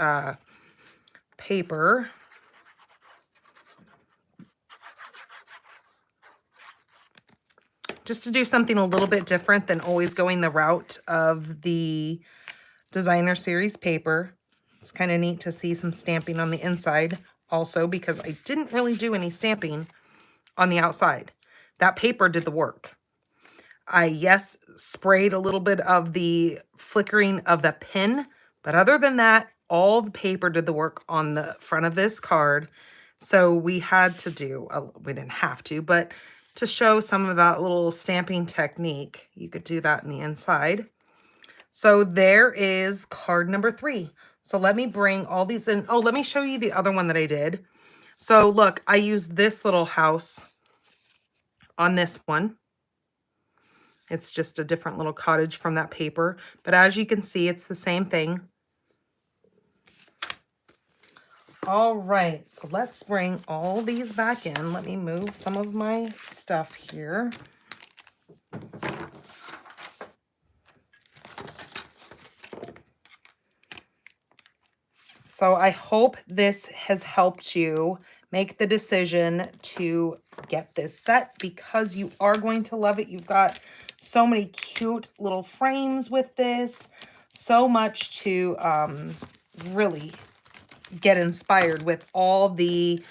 paper. Just to do something a little bit different than always going the route of the designer series paper. It's kind of neat to see some stamping on the inside also, because I didn't really do any stamping on the outside. That paper did the work. I, yes, sprayed a little bit of the flickering of the pin, but other than that, all the paper did the work on the front of this card. So we had to do, we didn't have to, but to show some of that little stamping technique, you could do that in the inside. So there is card number 3. So let me bring all these in. Oh, let me show you the other one that I did. So look, I used this little house on this one. It's just a different little cottage from that paper. But as you can see, it's the same thing. All right, so let's bring all these back in. Let me move some of my stuff here. So So I hope this has helped you make the decision to get this set because you are going to love it. You've got so many cute little frames with this, so much to really get inspired with all the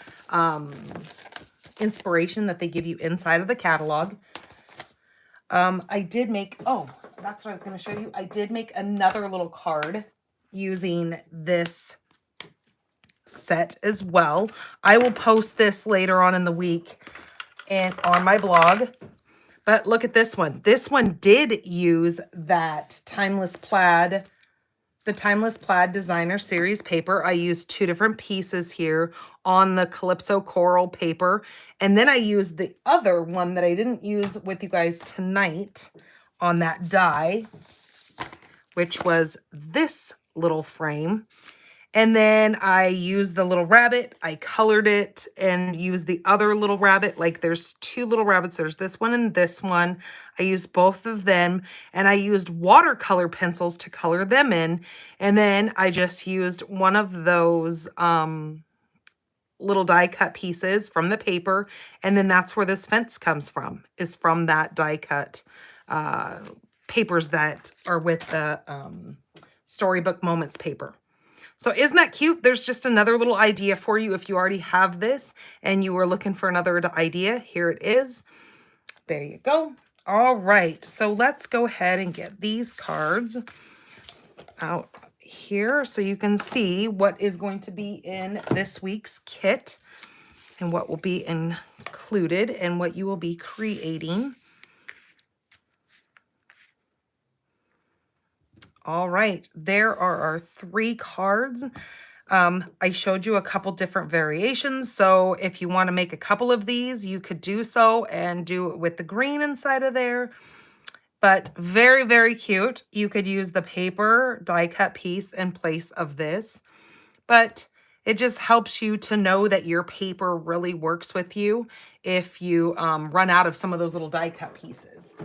inspiration that they give you inside of the catalog. I did make, oh, that's what I was going to show you. I did make another little card using this set as well. I will post this later on in the week and on my blog. But look at this one. This one did use that Timeless Plaid, the Timeless Plaid Designer Series paper. I used 2 different pieces here on the Calypso Coral paper. And then I used the other one that I didn't use with you guys tonight on that die, which was this little frame. And then I used the little rabbit, I colored it and used the other little rabbit. Like there's 2 little rabbits. There's this one and this one. I used both of them and I used watercolor pencils to color them in. And then I just used one of those little die cut pieces from the paper. And then that's where this fence comes from, is from that die cut papers that are with the Storybook Moments paper. So isn't that cute? There's just another little idea for you if you already have this and you were looking for another idea. Here it is. There you go. All right. So let's go ahead and get these cards out here so you can see what is going to be in this week's kit and what will be included and what you will be creating. All right, there are our 3 cards. I showed you a couple different variations, so if you want to make a couple of these, you could do so and do it with the green inside of there. But very, very cute. You could use the paper die cut piece in place of this, but it just helps you to know that your paper really works with you if you run out of some of those little die cut pieces.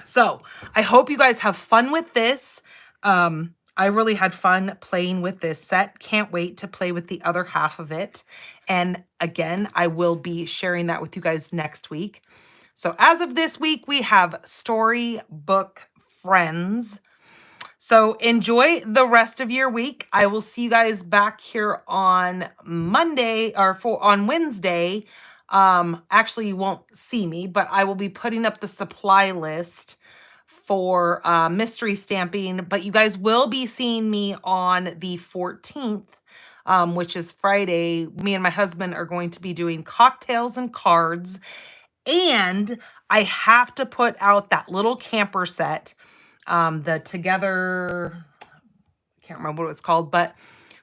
So I hope you guys have fun with this. I really had fun playing with this set. Can't wait to play with the other half of it. And again, I will be sharing that with you guys next week. So as of this week, we have Storybook Friends. So enjoy the rest of your week. I will see you guys back here on Monday or on Wednesday. Actually, you won't see me, but I will be putting up the supply list for mystery stamping. But you guys will be seeing me on the 14th, which is Friday. Me and my husband are going to be doing cocktails and cards. And I have to put out that little camper set, the Together, I can't remember what it's called, but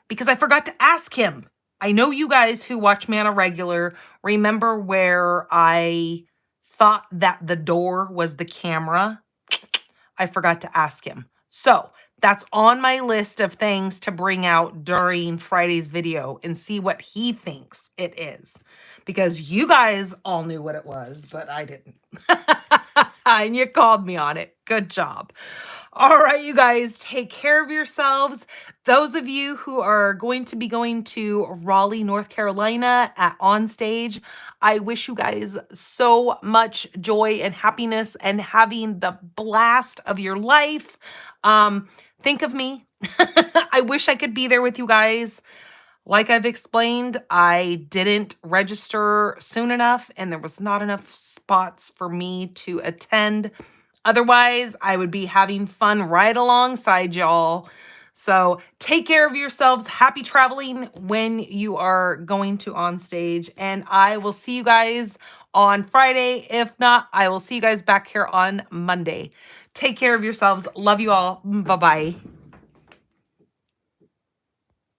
because I forgot to ask him. I know you guys who watch me on a regular remember where I thought that the door was the camera. I forgot to ask him. So that's on my list of things to bring out during Friday's video and see what he thinks it is. Because you guys all knew what it was, but I didn't. And you called me on it. Good job. All right, you guys, take care of yourselves. Those of you who are going to be going to Raleigh, North Carolina at Onstage, I wish you guys so much joy and happiness and having the blast of your life. Think of me. I wish I could be there with you guys. Like I've explained, I didn't register soon enough and there was not enough spots for me to attend. Otherwise, I would be having fun right alongside y'all. So take care of yourselves. Happy traveling when you are going to Onstage. And I will see you guys on Friday. If not, I will see you guys back here on Monday. Take care of yourselves. Love you all. Bye-bye.